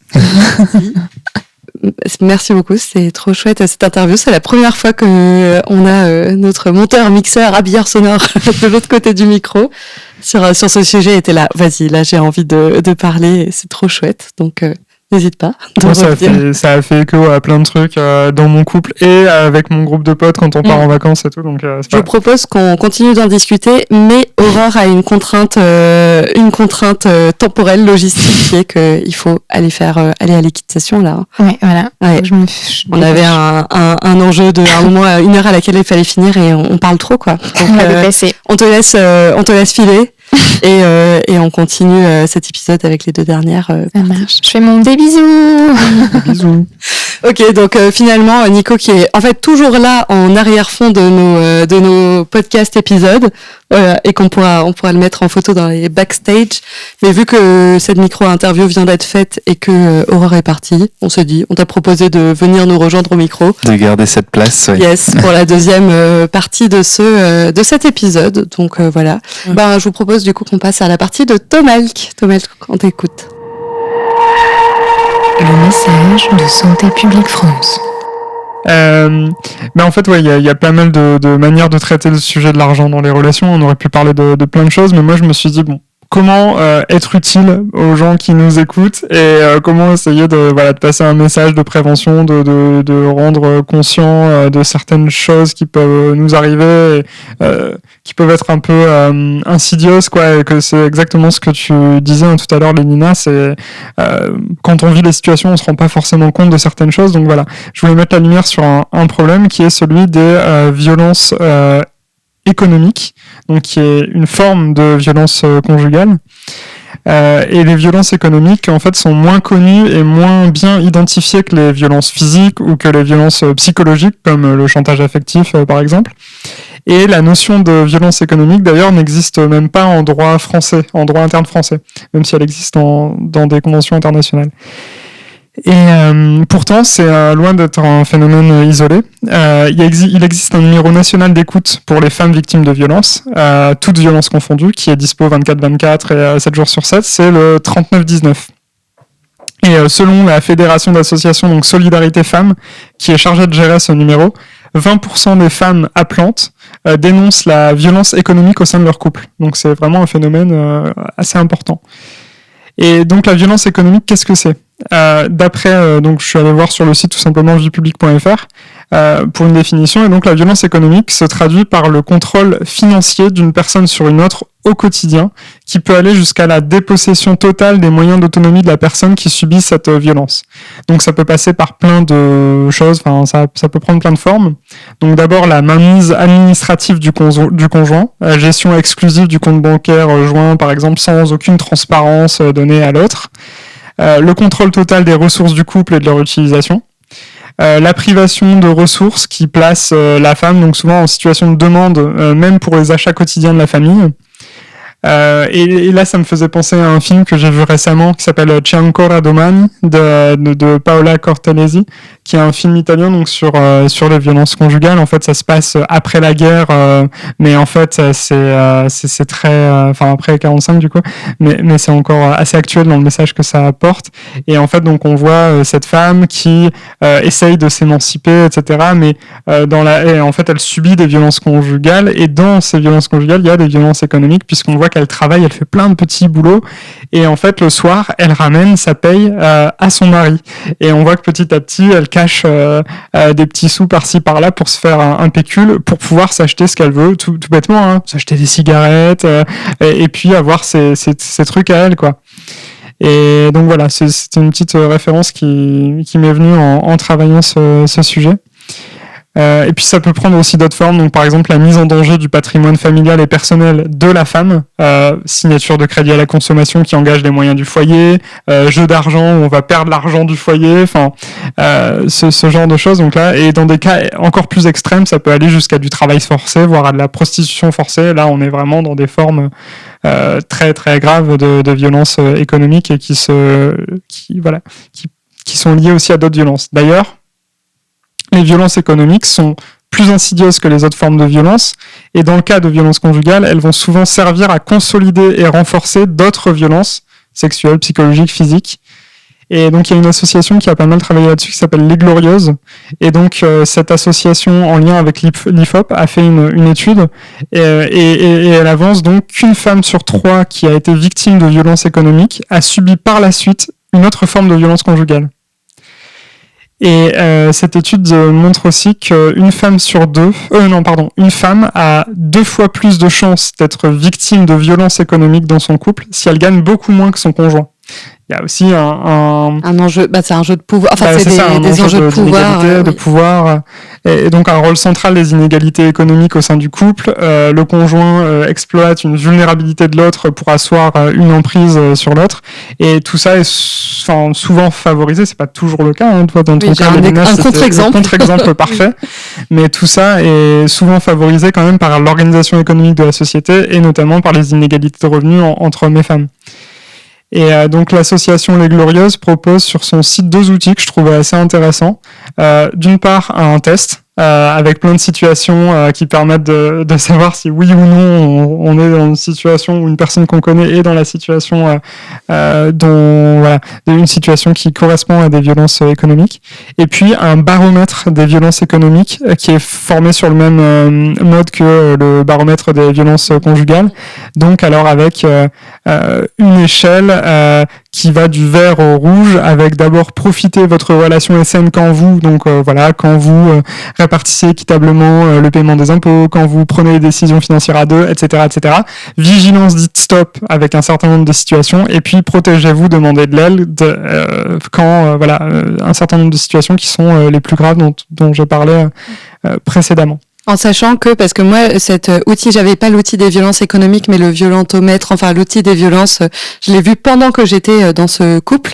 Merci beaucoup, c'est trop chouette cette interview. C'est la première fois que on a notre monteur, mixeur, habilleur sonore de l'autre côté du micro sur ce sujet. Était là, vas-y, là j'ai envie de parler. C'est trop chouette, donc n'hésite pas. Moi, ça a fait écho à plein de trucs dans mon couple et avec mon groupe de potes quand on part en vacances et tout. Donc, je propose qu'on continue d'en discuter, mais Aurore a une contrainte temporelle, logistique, qui est qu'il faut aller à l'équitation là. Ouais, voilà. Ouais. On avait un enjeu de un moment, 1 heure à laquelle il fallait finir et on parle trop, quoi. Donc, on te laisse filer. Et on continue cet épisode avec les 2 dernières. Ça marche. Je fais des bisous. Bisous. Ok, donc finalement Nico qui est en fait toujours là en arrière-fond de nos podcasts épisodes et on pourra le mettre en photo dans les backstage. Mais vu que cette micro-interview vient d'être faite et que Aurore est partie, on s'est dit, on t'a proposé de venir nous rejoindre au micro. De garder cette place. Ouais. Yes, pour la deuxième partie de cet épisode. Donc voilà. Je vous propose du coup qu'on passe à la partie de Tomalk. Tomalk, on t'écoute. Le message de Santé publique France. Mais en fait, il y a pas mal de manières de traiter le sujet de l'argent dans les relations. On aurait pu parler de plein de choses, mais moi je me suis dit, comment être utile aux gens qui nous écoutent et comment essayer de passer un message de prévention, de rendre conscient de certaines choses qui peuvent nous arriver, qui peuvent être un peu insidieuses, quoi, et que c'est exactement ce que tu disais tout à l'heure, Lénina, c'est quand on vit les situations, on se rend pas forcément compte de certaines choses. Donc voilà, je voulais mettre la lumière sur un problème qui est celui des violences économique, donc qui est une forme de violence conjugale. Et les violences économiques, en fait, sont moins connues et moins bien identifiées que les violences physiques ou que les violences psychologiques, comme le chantage affectif, par exemple. Et la notion de violence économique, d'ailleurs, n'existe même pas en droit français, en droit interne français, même si elle existe dans des conventions internationales. Et pourtant, c'est loin d'être un phénomène isolé. Il existe un numéro national d'écoute pour les femmes victimes de violences, toutes violences confondues, qui est dispo 24/24 et 7 jours sur 7. C'est le 3919. Et selon la Fédération d'associations, donc Solidarité Femmes, qui est chargée de gérer ce numéro, 20% des femmes appelantes dénoncent la violence économique au sein de leur couple. Donc c'est vraiment un phénomène assez important. Et donc la violence économique, qu'est-ce que c'est ? D'après, donc je suis allé voir sur le site tout simplement viepublic.fr pour une définition. Et donc la violence économique se traduit par le contrôle financier d'une personne sur une autre au quotidien, qui peut aller jusqu'à la dépossession totale des moyens d'autonomie de la personne qui subit cette violence. Donc ça peut passer par plein de choses, enfin ça peut prendre plein de formes. Donc d'abord la mainmise administrative du conjoint, la gestion exclusive du compte bancaire joint par exemple sans aucune transparence donnée à l'autre, le contrôle total des ressources du couple et de leur utilisation, la privation de ressources qui place la femme donc souvent en situation de demande même pour les achats quotidiens de la famille. Et là, ça me faisait penser à un film que j'ai vu récemment qui s'appelle C'è ancora domani de Paola Cortellesi, qui est un film italien donc sur les violences conjugales. En fait, ça se passe après la guerre, mais en fait, c'est très, enfin après 45 du coup, mais c'est encore assez actuel dans le message que ça apporte. Et en fait, donc on voit cette femme qui essaye de s'émanciper, etc. Mais et en fait, elle subit des violences conjugales. Et dans ces violences conjugales, il y a des violences économiques puisqu'on voit qu'elle travaille, elle fait plein de petits boulots et en fait le soir elle ramène sa paye à son mari et on voit que petit à petit elle cache des petits sous par-ci par-là pour se faire un pécule pour pouvoir s'acheter ce qu'elle veut tout bêtement, hein, s'acheter des cigarettes et puis avoir ces trucs à elle quoi. Et donc voilà, c'est une petite référence qui m'est venue en travaillant ce sujet. Et puis ça peut prendre aussi d'autres formes, donc par exemple la mise en danger du patrimoine familial et personnel de la femme, signature de crédit à la consommation qui engage les moyens du foyer, jeu d'argent où on va perdre l'argent du foyer, enfin ce genre de choses. Donc là, et dans des cas encore plus extrêmes, ça peut aller jusqu'à du travail forcé, voire à de la prostitution forcée. Là, on est vraiment dans des formes très très graves de violence économique et qui sont liées aussi à d'autres violences. D'ailleurs, les violences économiques sont plus insidieuses que les autres formes de violence, et dans le cas de violences conjugales, elles vont souvent servir à consolider et renforcer d'autres violences sexuelles, psychologiques, physiques. Et donc il y a une association qui a pas mal travaillé là-dessus qui s'appelle Les Glorieuses, et donc cette association en lien avec l'IFOP a fait une étude, et elle avance donc qu'une femme sur 3 qui a été victime de violences économiques a subi par la suite une autre forme de violence conjugale. Et cette étude montre aussi qu'une femme une femme a 2 fois plus de chances d'être victime de violences économiques dans son couple si elle gagne beaucoup moins que son conjoint. Il y a aussi un enjeu, c'est un jeu de pouvoir. Enfin, c'est des enjeux de pouvoir. De pouvoir, et donc un rôle central des inégalités économiques au sein du couple. Le conjoint exploite une vulnérabilité de l'autre pour asseoir une emprise sur l'autre. Et tout ça est souvent favorisé. C'est pas toujours le cas. Hein. Toi, dans ton cas, un contre-exemple parfait. Mais tout ça est souvent favorisé quand même par l'organisation économique de la société et notamment par les inégalités de revenus entre hommes et femmes. Et donc l'association Les Glorieuses propose sur son site 2 outils que je trouvais assez intéressants. D'une part, un test avec plein de situations qui permettent de savoir si oui ou non on est dans une situation où une personne qu'on connaît est dans la situation une situation qui correspond à des violences économiques. Et puis un baromètre des violences économiques qui est formé sur le même mode que le baromètre des violences conjugales. Donc alors avec une échelle qui va du vert au rouge, avec d'abord profiter votre relation est saine quand vous, donc quand vous répartissez équitablement le paiement des impôts, quand vous prenez les décisions financières à deux, etc., etc. Vigilance, dites stop avec un certain nombre de situations, et puis protégez-vous, demandez de l'aide quand un certain nombre de situations qui sont les plus graves dont je parlais précédemment. En sachant que, parce que moi, cet outil, j'avais pas l'outil des violences économiques, mais le violentomètre, enfin l'outil des violences, je l'ai vu pendant que j'étais dans ce couple,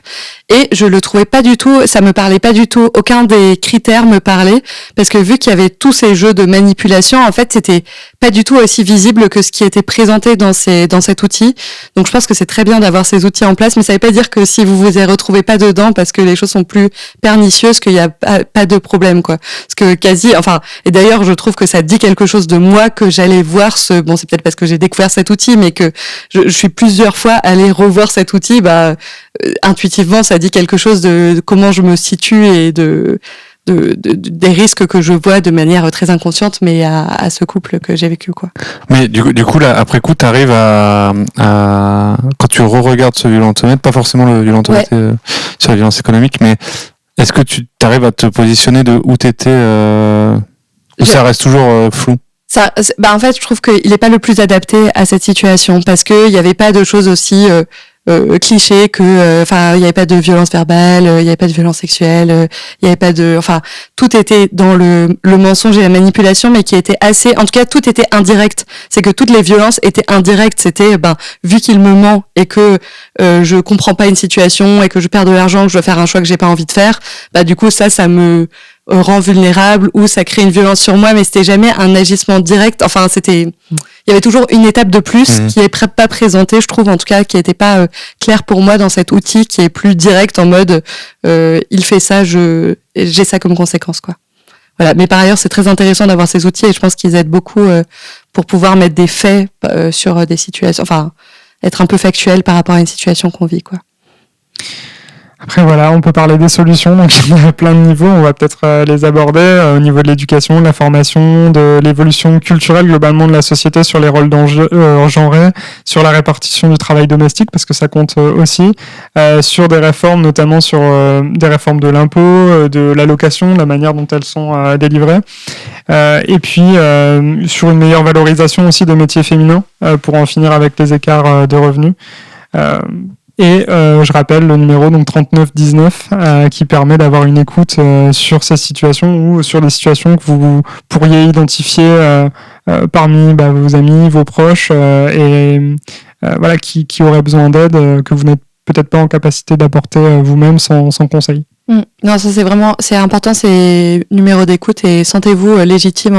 et je le trouvais pas du tout, ça me parlait pas du tout, aucun des critères me parlait, parce que vu qu'il y avait tous ces jeux de manipulation, en fait, c'était pas du tout aussi visible que ce qui était présenté dans cet outil. Donc je pense que c'est très bien d'avoir ces outils en place, mais ça veut pas dire que si vous vous y retrouvez pas dedans, parce que les choses sont plus pernicieuses, qu'il y a pas de problème, quoi. Parce que et d'ailleurs, je trouve que ça dit quelque chose de moi que j'allais voir c'est peut-être parce que j'ai découvert cet outil, mais que je suis plusieurs fois allée revoir cet outil, intuitivement, ça dit quelque chose de comment je me situe et des risques que je vois de manière très inconsciente, mais à ce couple que j'ai vécu, quoi. Mais du coup, là, après coup, t'arrives à quand tu re-regardes ce violentomètre, pas forcément le violentomètre sur la violence économique, mais est-ce que tu t'arrives à te positionner de où t'étais, ou ça reste toujours flou? En fait, je trouve qu'il est pas le plus adapté à cette situation, parce que il y avait pas de choses aussi clichés que, il y avait pas de violence verbale, il y avait pas de violence sexuelle, il y avait pas de, tout était dans le mensonge et la manipulation, mais qui était assez, en tout cas, tout était indirect. C'est que toutes les violences étaient indirectes. C'était, vu qu'il me ment et que je comprends pas une situation et que je perds de l'argent, que je dois faire un choix que j'ai pas envie de faire, du coup, ça me rend vulnérable, ou ça crée une violence sur moi, mais c'était jamais un agissement direct. Il y avait toujours une étape de plus qui est pas présentée, je trouve, en tout cas, qui était pas claire pour moi dans cet outil, qui est plus direct en mode il fait ça, j'ai ça comme conséquence, quoi. Voilà. Mais par ailleurs, c'est très intéressant d'avoir ces outils, et je pense qu'ils aident beaucoup pour pouvoir mettre des faits sur des situations, être un peu factuel par rapport à une situation qu'on vit, quoi. Après, on peut parler des solutions, donc il y en a plein de niveaux, on va peut-être les aborder au niveau de l'éducation, de la formation, de l'évolution culturelle globalement de la société sur les rôles genrés, sur la répartition du travail domestique, parce que ça compte aussi, sur des réformes, notamment sur des réformes de l'impôt, de l'allocation, la manière dont elles sont délivrées, et puis sur une meilleure valorisation aussi des métiers féminins, pour en finir avec les écarts de revenus. Et je rappelle le numéro 3919 qui permet d'avoir une écoute sur ces situations, ou sur des situations que vous pourriez identifier parmi vos amis, vos proches, qui auraient besoin d'aide, que vous n'êtes peut-être pas en capacité d'apporter vous-même sans conseil. Non, ça c'est important, ces numéros d'écoute, et sentez-vous légitime.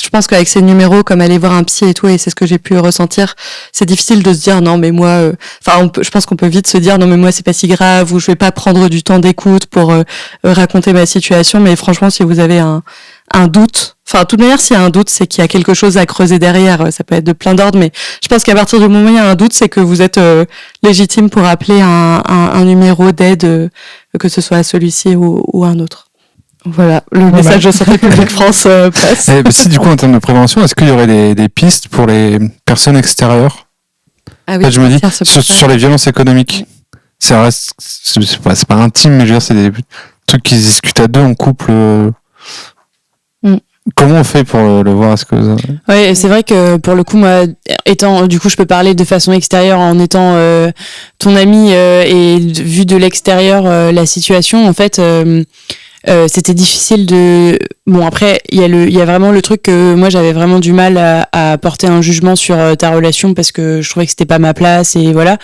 Je pense qu'avec ces numéros, comme aller voir un psy et tout, et c'est ce que j'ai pu ressentir, c'est difficile de se dire non mais moi, je pense qu'on peut vite se dire non mais moi c'est pas si grave, ou je vais pas prendre du temps d'écoute pour raconter ma situation. Mais franchement, si vous avez un doute, de toute manière, s'il y a un doute, c'est qu'il y a quelque chose à creuser derrière. Ça peut être de plein d'ordres, mais je pense qu'à partir du moment où il y a un doute, c'est que vous êtes légitime pour appeler un numéro d'aide, que ce soit celui-ci ou un autre. Voilà, le message de Santé publique France passe. Si, du coup, en termes de prévention, est-ce qu'il y aurait des pistes pour les personnes extérieures? Ah oui, je me dis, sur les violences économiques, ça reste, c'est pas intime, mais je veux dire, c'est des trucs qui se discutent à deux en couple. Comment on fait pour le voir? Est-ce que Ouais, c'est vrai que pour le coup, moi, je peux parler de façon extérieure en étant ton ami, et vu de l'extérieur la situation, en fait, c'était difficile de. Bon, après, il y a vraiment le truc que moi j'avais vraiment du mal à porter un jugement sur ta relation, parce que je trouvais que c'était pas ma place, et voilà.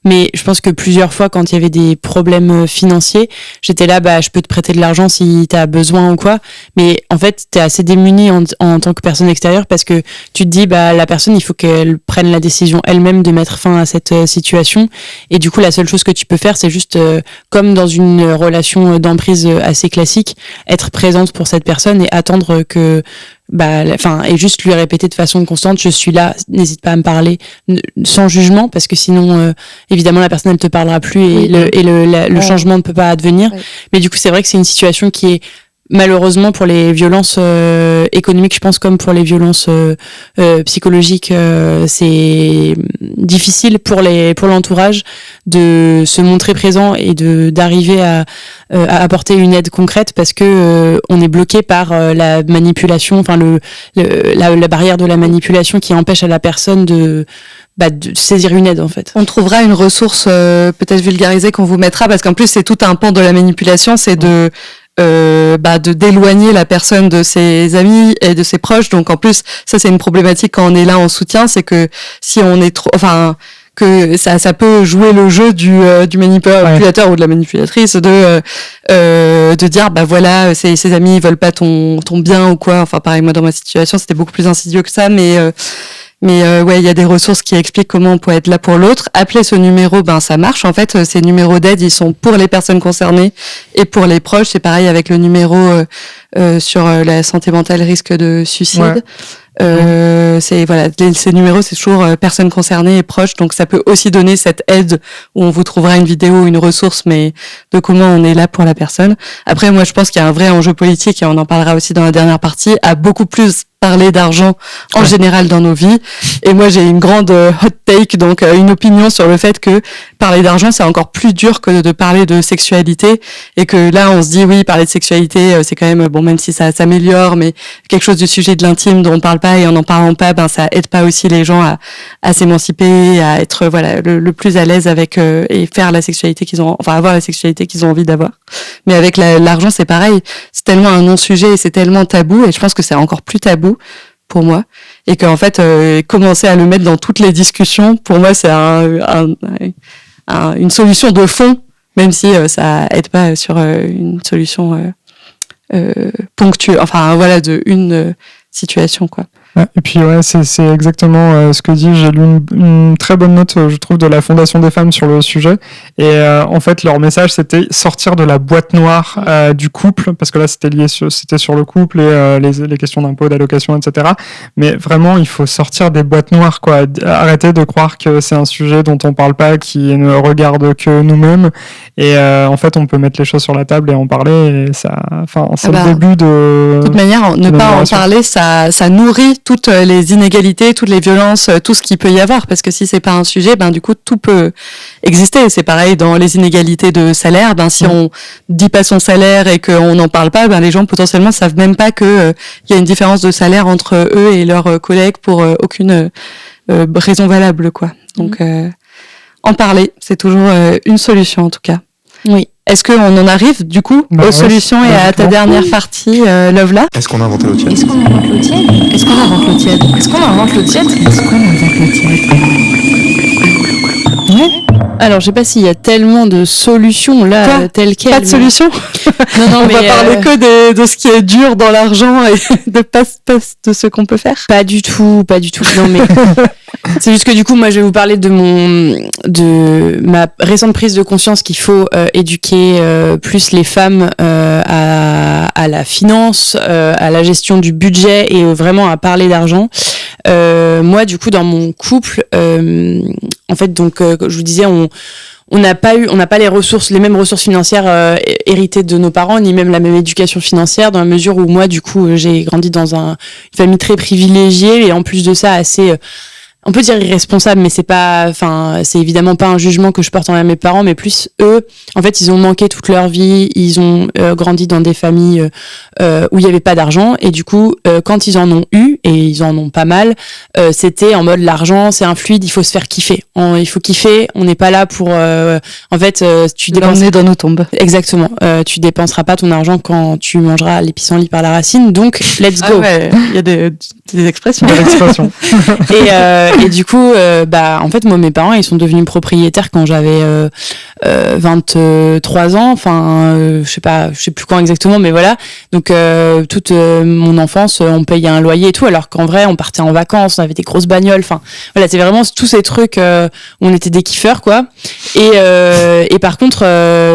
Mais je pense que plusieurs fois, quand il y avait des problèmes financiers, j'étais là, je peux te prêter de l'argent si t'as besoin ou quoi. Mais en fait, t'es assez démuni en tant que personne extérieure parce que tu te dis, la personne, il faut qu'elle prenne la décision elle-même de mettre fin à cette situation. Et du coup, la seule chose que tu peux faire, c'est juste, comme dans une relation d'emprise assez classique, être présente pour cette personne et attendre que et juste lui répéter de façon constante, je suis là, n'hésite pas à me parler sans jugement, parce que sinon évidemment la personne elle te parlera plus et le changement ne peut pas advenir. Mais du coup c'est vrai que c'est une situation qui est malheureusement pour les violences économiques, je pense, comme pour les violences psychologiques, c'est difficile pour l'entourage de se montrer présent et d'arriver à apporter une aide concrète parce que on est bloqué par la manipulation, enfin la barrière de la manipulation qui empêche à la personne de saisir une aide en fait. On trouvera une ressource peut-être vulgarisée qu'on vous mettra parce qu'en plus c'est tout un pan de la manipulation, c'est de d'éloigner la personne de ses amis et de ses proches. Donc en plus ça c'est une problématique quand on est là en soutien, c'est que si on est trop, que ça peut jouer le jeu du manipulateur ou de la manipulatrice de dire voilà ses amis ils veulent pas ton bien ou quoi. Enfin pareil, moi dans ma situation c'était beaucoup plus insidieux que ça, mais il y a des ressources qui expliquent comment on peut être là pour l'autre. Appeler ce numéro, ça marche. En fait, ces numéros d'aide, ils sont pour les personnes concernées et pour les proches. C'est pareil avec le numéro sur la santé mentale, risque de suicide. Ces numéros, c'est toujours personnes concernées et proches. Donc, ça peut aussi donner cette aide où on vous trouvera une vidéo, une ressource, mais de comment on est là pour la personne. Après, moi, je pense qu'il y a un vrai enjeu politique et on en parlera aussi dans la dernière partie, à beaucoup plus parler d'argent en général dans nos vies. Et moi, j'ai une grande hot take, donc une opinion sur le fait que parler d'argent, c'est encore plus dur que de parler de sexualité. Et que là, on se dit, oui, parler de sexualité, c'est quand même, même si ça s'améliore, mais quelque chose du sujet de l'intime dont on parle pas et en parlant pas, ça aide pas aussi les gens à s'émanciper, à être, le plus à l'aise avec, et faire la sexualité avoir la sexualité qu'ils ont envie d'avoir. Mais avec l'argent, c'est pareil. C'est tellement un non-sujet et c'est tellement tabou, et je pense que c'est encore plus tabou pour moi, et qu'en fait commencer à le mettre dans toutes les discussions, pour moi c'est une solution de fond, même si ça aide pas sur une solution ponctuelle, de une situation quoi. Et puis c'est exactement ce que dit. J'ai lu une très bonne note, je trouve, de la Fondation des femmes sur le sujet. Et en fait, leur message, c'était sortir de la boîte noire du couple, parce que là, c'était sur le couple et les questions d'impôts, d'allocation, etc. Mais vraiment, il faut sortir des boîtes noires, quoi. Arrêter de croire que c'est un sujet dont on parle pas, qui ne regarde que nous-mêmes. Et en fait, on peut mettre les choses sur la table et en parler. Et ça, c'est le début de. De toute manière, ne pas en parler, ça nourrit toutes les inégalités, toutes les violences, tout ce qu'il peut y avoir, parce que si c'est pas un sujet, du coup tout peut exister. C'est pareil dans les inégalités de salaire, si on dit pas son salaire et qu'on n'en parle pas, les gens potentiellement savent même pas que il y a une différence de salaire entre eux et leurs collègues pour aucune raison valable quoi. Donc en parler, c'est toujours une solution en tout cas. Oui. Est-ce qu'on en arrive, du coup, aux solutions et à ta dernière partie, Lovela ? Est-ce qu'on a inventé l'eau tiède ? Est-ce qu'on invente l'eau tiède ? Est-ce qu'on invente l'eau tiède ? Est-ce qu'on invente l'eau tiède ? Est-ce qu'on invente l'eau tiède ? Ouais. Alors, je sais pas s'il y a tellement de solutions là, telles quelles. Pas de solution ? Non, on va parler que de ce qui est dur dans l'argent et pas de ce qu'on peut faire. Pas du tout. Non, mais c'est juste que du coup, moi, je vais vous parler de ma récente prise de conscience qu'il faut éduquer plus les femmes à la finance, à la gestion du budget et vraiment à parler d'argent. Moi, du coup, dans mon couple, en fait, donc, je vous disais, on n'a pas les mêmes ressources financières héritées de nos parents, ni même la même éducation financière, dans la mesure où moi, du coup, j'ai grandi dans une famille très privilégiée et en plus de ça, assez on peut dire irresponsable, mais c'est évidemment pas un jugement que je porte envers mes parents, mais plus eux, en fait, ils ont manqué toute leur vie, ils ont grandi dans des familles où il y avait pas d'argent, et du coup, quand ils en ont eu, et ils en ont pas mal, c'était en mode l'argent, c'est un fluide, il faut se faire kiffer. Il faut kiffer, on n'est pas là pour, en fait, tu dépenses dans nos tombes. Exactement. Tu dépenseras pas ton argent quand tu mangeras les pissenlits par la racine, donc let's go. Ah ouais, il y a des expressions. Des expressions. Et du coup, en fait, moi, mes parents, ils sont devenus propriétaires quand j'avais 23 ans. Enfin, je sais plus quand exactement, mais voilà. Donc, toute mon enfance, on payait un loyer et tout, alors qu'en vrai, on partait en vacances, on avait des grosses bagnoles. Enfin, voilà, c'est vraiment tous ces trucs où on était des kiffeurs, quoi. Et par contre,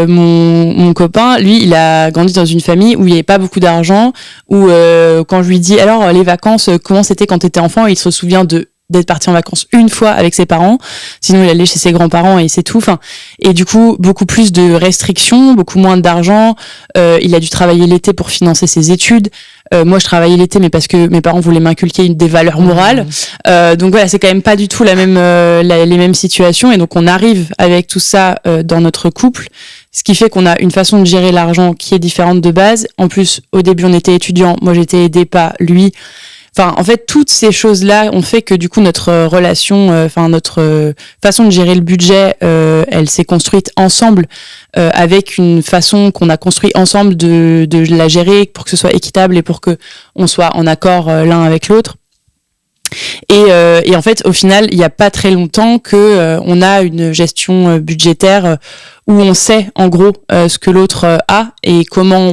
mon copain, lui, il a grandi dans une famille où il n'y avait pas beaucoup d'argent, où quand je lui dis alors les vacances, comment c'était quand t'étais enfant, il se souvient d'être parti en vacances une fois avec ses parents, sinon il allait chez ses grands-parents et c'est tout. Enfin, et du coup beaucoup plus de restrictions, beaucoup moins d'argent. Il a dû travailler l'été pour financer ses études. Moi je travaillais l'été, mais parce que mes parents voulaient m'inculquer des valeurs morales. Donc voilà, c'est quand même pas du tout les mêmes situations. Et donc on arrive avec tout ça dans notre couple, ce qui fait qu'on a une façon de gérer l'argent qui est différente de base. En plus, au début on était étudiants, moi j'étais aidée, pas lui. Enfin, en fait, toutes ces choses-là ont fait que du coup notre relation, notre façon de gérer le budget, elle s'est construite ensemble, avec une façon qu'on a construit ensemble de la gérer pour que ce soit équitable et pour que on soit en accord l'un avec l'autre. Et en fait, au final, il n'y a pas très longtemps que on a une gestion budgétaire où on sait en gros ce que l'autre a et comment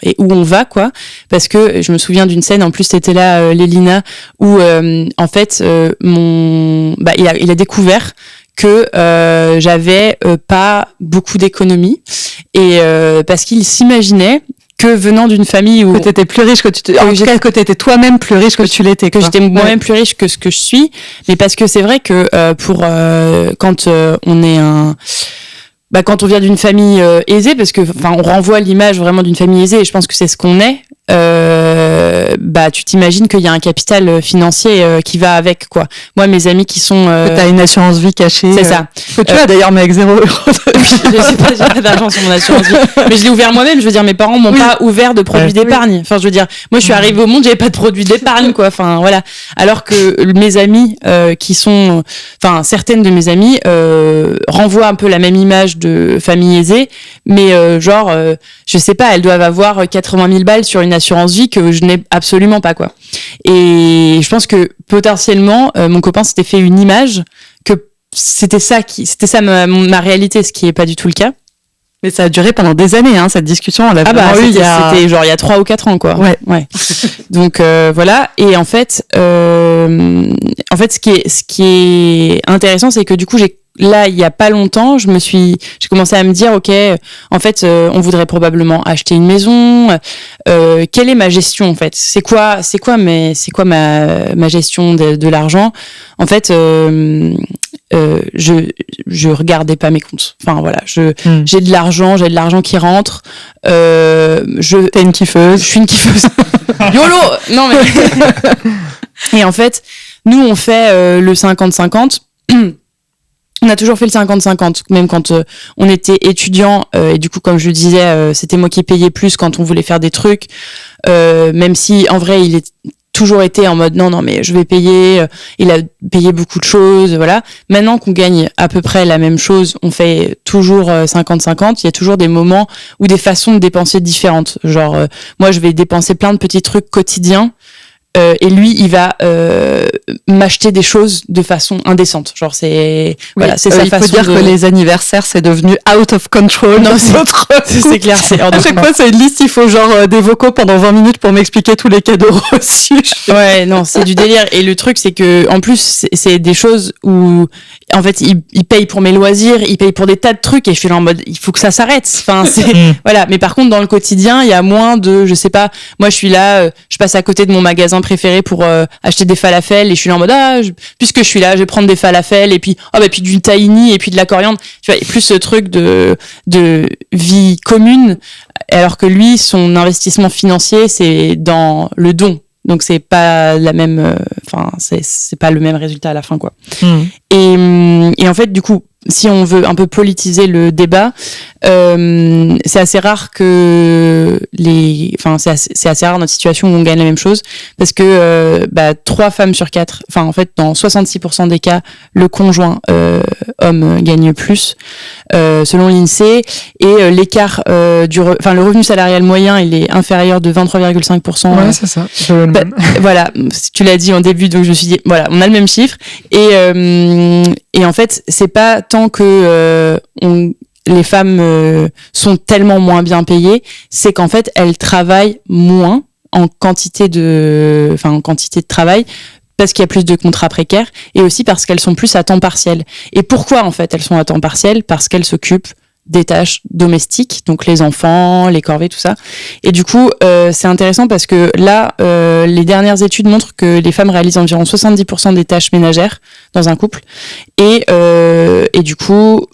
et où on va, quoi. Parce que je me souviens d'une scène, en plus c'était là, Lélina, où en fait il a découvert que j'avais pas beaucoup d'économies, et parce qu'il s'imaginait que venant d'une famille où que t'étais plus riche que que t'étais toi-même plus riche que tu l'étais, que j'étais moi-même plus riche que ce que je suis, mais parce que c'est vrai que quand on est quand on vient d'une famille aisée, parce que on renvoie l'image vraiment d'une famille aisée, et je pense que c'est ce qu'on est. Tu t'imagines qu'il y a un capital financier qui va avec, quoi. Moi, mes amis qui sont t'as une assurance vie cachée, c'est ça, que tu as d'ailleurs, mais avec 0 €. Je sais pas, j'ai pas d'argent sur mon assurance vie, mais je l'ai ouvert moi-même. Je veux dire, mes parents m'ont pas ouvert de produits d'épargne. Enfin, je veux dire, moi, je suis arrivée au monde, j'avais pas de produits d'épargne, quoi. Enfin, voilà. Alors que mes amis qui sont, certaines de mes amies renvoient un peu la même image de famille aisée, mais je sais pas, elles doivent avoir 80 000 balles sur une assurance vie que je n'ai absolument pas, quoi. Et je pense que potentiellement mon copain s'était fait une image que c'était ça ma réalité, ce qui est pas du tout le cas. Mais ça a duré pendant des années, hein, cette discussion. On l'a eu c'était genre il y a 3 ou 4 ans, quoi. Ouais. Donc voilà. Et en fait, ce qui est intéressant, c'est que du coup il y a pas longtemps, j'ai commencé à me dire, ok, en fait, on voudrait probablement acheter une maison. Quelle est ma gestion, en fait? C'est quoi ma gestion de l'argent? En fait, je regardais pas mes comptes. Enfin voilà, j'ai de l'argent qui rentre. T'es une kiffeuse. Je suis une kiffeuse. YOLO. Non mais. Et en fait, nous on fait le 50-50. On a toujours fait le 50-50, même quand on était étudiant, et du coup, comme je le disais, c'était moi qui payais plus quand on voulait faire des trucs, même si en vrai, il est toujours été en mode non, mais je vais payer, il a payé beaucoup de choses, voilà. Maintenant qu'on gagne à peu près la même chose, on fait toujours 50-50, il y a toujours des moments ou des façons de dépenser différentes. Genre, moi, je vais dépenser plein de petits trucs quotidiens, et lui il va m'acheter des choses de façon indécente, genre c'est sa façon. Il faut dire que les anniversaires c'est devenu out of control. Non, c'est clair, c'est hors de à chaque fois c'est une liste, il faut genre des vocaux pendant 20 minutes pour m'expliquer tous les cadeaux reçus. Ouais, non, c'est du délire. Et le truc c'est que en plus c'est des choses où en fait il paye pour mes loisirs, il paye pour des tas de trucs, et je suis là en mode il faut que ça s'arrête. Enfin voilà, mais par contre dans le quotidien il y a moins de, je sais pas, moi je suis là, je passe à côté de mon magasin préféré pour acheter des falafels, et je suis là en mode puisque je suis là, je vais prendre des falafels, et puis puis du tahini, et puis de la coriandre, tu vois, et plus ce truc de vie commune, alors que lui son investissement financier c'est dans le don, donc c'est pas la même c'est pas le même résultat à la fin, quoi. Et en fait du coup si on veut un peu politiser le débat, c'est assez rare que c'est assez rare notre situation où on gagne la même chose, parce que 3 femmes sur 4, en fait dans 66% des cas, le conjoint homme gagne plus, selon l'INSEE, et l'écart le revenu salarial moyen, il est inférieur de 23,5%. Ouais, c'est ça. Voilà, tu l'as dit en début, donc je me suis dit voilà, on a le même chiffre, et en fait c'est pas tant que les femmes sont tellement moins bien payées, c'est qu'en fait elles travaillent moins en quantité de travail, parce qu'il y a plus de contrats précaires, et aussi parce qu'elles sont plus à temps partiel. Et pourquoi en fait elles sont à temps partiel? Parce qu'elles s'occupent des tâches domestiques, donc les enfants, les corvées, tout ça. Et du coup, c'est intéressant parce que là, les dernières études montrent que les femmes réalisent environ 70% des tâches ménagères dans un couple, et du coup,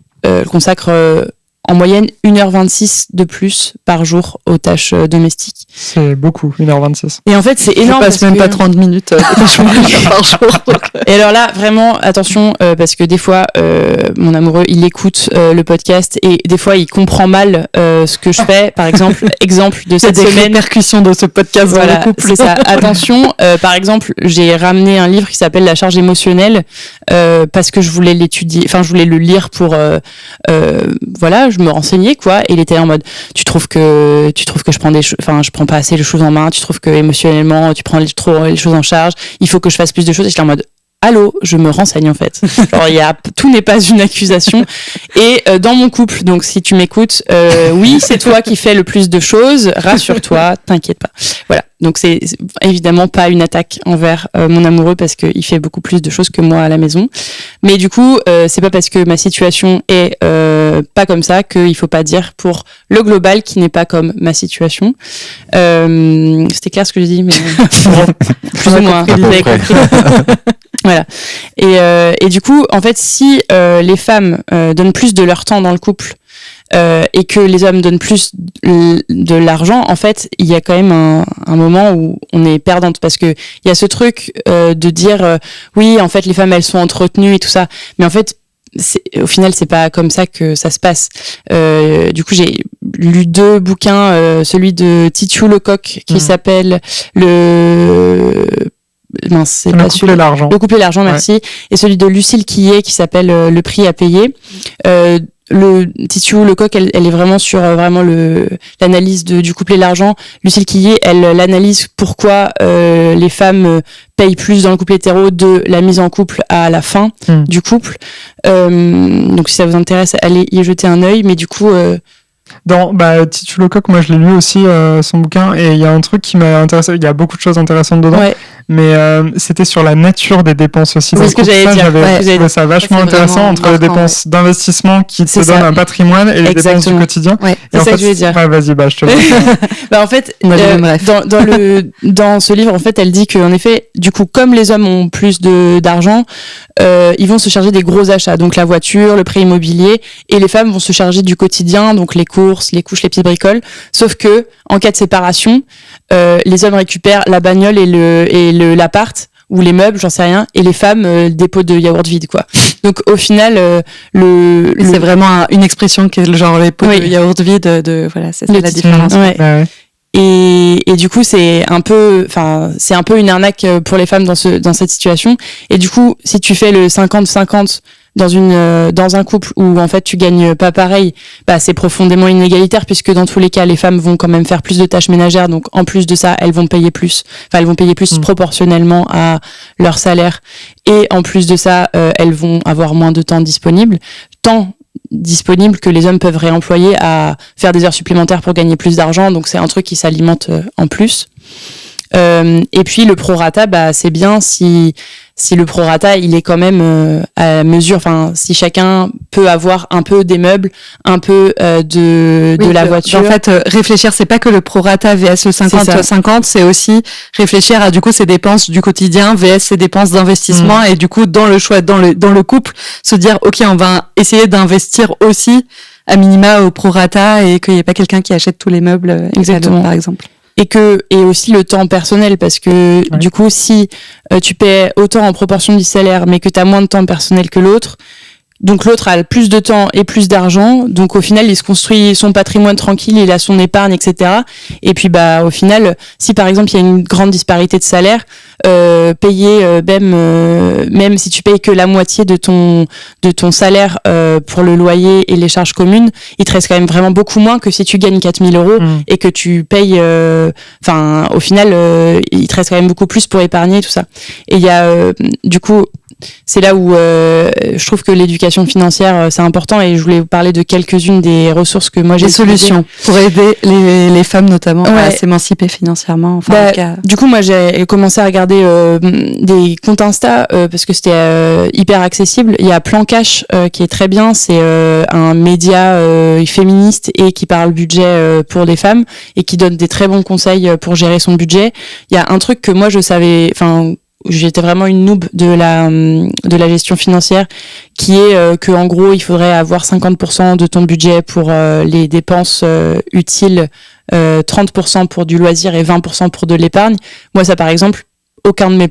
consacrent en moyenne 1h26 de plus par jour aux tâches domestiques. C'est beaucoup, 1h26. Et en fait, c'est énorme. Je passe même pas 30 minutes par jour. Et alors là, vraiment, attention, parce que des fois, mon amoureux, il écoute le podcast, et des fois, il comprend mal ce que je fais. Par exemple, de cette semaine. Des répercussions de ce podcast dans le couple. C'est ça. Attention, par exemple, j'ai ramené un livre qui s'appelle La charge émotionnelle, parce que je voulais l'étudier, je voulais le lire pour, je me renseignais, quoi, et il était en mode, tu trouves que je prends je prends pas assez les choses en main, tu trouves que émotionnellement tu prends trop les choses en charge, il faut que je fasse plus de choses, et j'étais en mode, allô, je me renseigne en fait. Genre, tout n'est pas une accusation. Et dans mon couple, donc si tu m'écoutes, oui, c'est toi qui fais le plus de choses, rassure-toi, t'inquiète pas. Voilà. Donc c'est évidemment pas une attaque envers mon amoureux, parce qu'il fait beaucoup plus de choses que moi à la maison. Mais du coup, c'est pas parce que ma situation est pas comme ça qu'il faut pas dire pour le global qui n'est pas comme ma situation. C'était clair ce que j'ai dit, mais plus ou moins. Vous avez compris. Voilà. Et du coup, en fait, si les femmes donnent plus de leur temps dans le couple, et que les hommes donnent plus de l'argent, en fait, il y a quand même un moment où on est perdante, parce que il y a ce truc de dire oui, en fait, les femmes elles sont entretenues et tout ça, mais en fait, au final, c'est pas comme ça que ça se passe. Du coup, j'ai lu 2 bouquins, celui de Titiou Lecoq qui s'appelle c'est pas celui. Le couple et l'argent, merci. Ouais. Et celui de Lucille Quillet qui s'appelle Le prix à payer. Le Titiou Lecoq, elle est vraiment sur l'analyse du couple et l'argent. Lucille Quillet, elle l'analyse pourquoi les femmes payent plus dans le couple hétéro, de la mise en couple à la fin du couple. Donc si ça vous intéresse, allez y jeter un œil. Mais du coup, dans Titiou Lecoq, moi je l'ai lu aussi, son bouquin, et il y a un truc qui m'a intéressé. Il y a beaucoup de choses intéressantes dedans, mais c'était sur la nature des dépenses aussi. C'est ce que j'allais dire. J'avais trouvé ça vachement intéressant, entre les dépenses d'investissement qui te donnent un patrimoine et les dépenses du quotidien. Ouais. C'est ça que je voulais dire. Ouais, vas-y, je te laisse. En fait, dans ce livre, en fait, elle dit qu'en effet, du coup, comme les hommes ont plus d'argent, ils vont se charger des gros achats, donc la voiture, le prêt immobilier, et les femmes vont se charger du quotidien, donc les courses, les couches, les petites bricoles. Sauf que en cas de séparation, les hommes récupèrent la bagnole et l'appart ou les meubles, j'en sais rien, et les femmes le dépôt de yaourt vide, quoi. Donc au final, c'est vraiment une expression qui est genre les pots de yaourt vide, voilà, c'est ça la différence. Ouais. Ouais. Et du coup, c'est un peu une arnaque pour les femmes dans cette situation. Et du coup, si tu fais le 50-50 dans un couple où en fait tu gagnes pas pareil, c'est profondément inégalitaire, puisque dans tous les cas les femmes vont quand même faire plus de tâches ménagères, donc en plus de ça elles vont payer plus proportionnellement à leur salaire, et en plus de ça elles vont avoir moins de temps disponible que les hommes peuvent réemployer à faire des heures supplémentaires pour gagner plus d'argent, donc c'est un truc qui s'alimente en plus. Et puis le prorata, c'est bien si le prorata il est quand même à mesure, si chacun peut avoir un peu des meubles, un peu de la voiture. En fait, réfléchir, c'est pas que le prorata vs le 50-50, c'est aussi réfléchir à du coup ses dépenses du quotidien vs ses dépenses d'investissement, et du coup dans le choix, dans le couple, se dire ok, on va essayer d'investir aussi à minima au prorata, et qu'il n'y ait pas quelqu'un qui achète tous les meubles. Exactement, par exemple. Et aussi le temps personnel, parce que du coup, si tu paies autant en proportion du salaire, mais que tu as moins de temps personnel que l'autre, Donc l'autre a plus de temps et plus d'argent, donc au final il se construit son patrimoine tranquille, il a son épargne, etc. Et puis au final, si par exemple il y a une grande disparité de salaire, payer même si tu payes que la moitié de ton salaire pour le loyer et les charges communes, il te reste quand même vraiment beaucoup moins que si tu gagnes 4 000 euros et que tu payes. Au final, il te reste quand même beaucoup plus pour épargner tout ça. Et il y a du coup. C'est là où je trouve que l'éducation financière c'est important, et je voulais vous parler de quelques-unes des ressources que moi j'ai solutions pour aider les femmes notamment à s'émanciper financièrement. Du coup moi j'ai commencé à regarder des comptes Insta parce que c'était hyper accessible. Il y a Plan Cash qui est très bien, c'est un média féministe et qui parle budget pour les femmes et qui donne des très bons conseils pour gérer son budget. Il y a un truc que moi je savais, j'étais vraiment une noob de la gestion financière, qui est que en gros il faudrait avoir 50% de ton budget pour les dépenses utiles, 30% pour du loisir et 20% pour de l'épargne. Moi ça par exemple, aucun de mes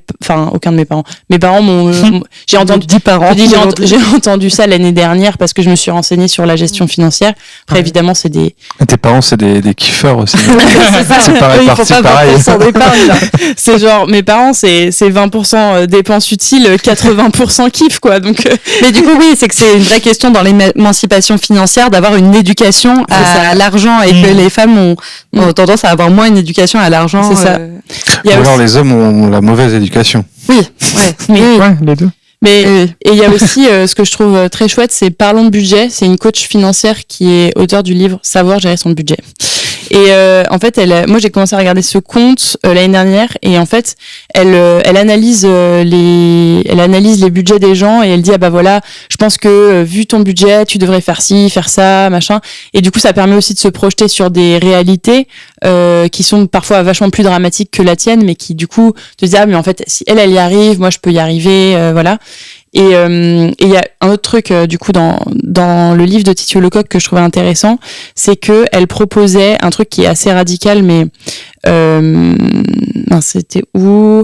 parents. Mes parents j'ai entendu 10 parents. J'ai entendu ça l'année dernière parce que je me suis renseignée sur la gestion financière. Après évidemment c'est des. Tes parents c'est des kiffeurs aussi. C'est pareil, c'est pareil. C'est genre mes parents c'est 20% dépenses utiles, 80% kiff quoi. Donc. Mais du coup oui, c'est que c'est une vraie question dans l'émancipation financière d'avoir une éducation à l'argent, et que les femmes ont tendance à avoir moins une éducation à l'argent. C'est ça. Alors les hommes ont la mauvaise éducation. Oui, les deux. Mais et il y a aussi ce que je trouve très chouette, c'est Parlons de budget. C'est une coach financière qui est auteure du livre Savoir gérer son budget. Et en fait, moi j'ai commencé à regarder ce compte l'année dernière, et en fait, elle analyse les budgets des gens, et elle dit je pense que vu ton budget, tu devrais faire ci, faire ça, machin. Et du coup, ça permet aussi de se projeter sur des réalités qui sont parfois vachement plus dramatiques que la tienne, mais qui du coup te disent mais en fait si elle y arrive, moi je peux y arriver, voilà. Et il y a un autre truc du coup dans le livre de Titiou Lecoq que je trouvais intéressant, c'est que elle proposait un truc qui est assez radical, mais c'était où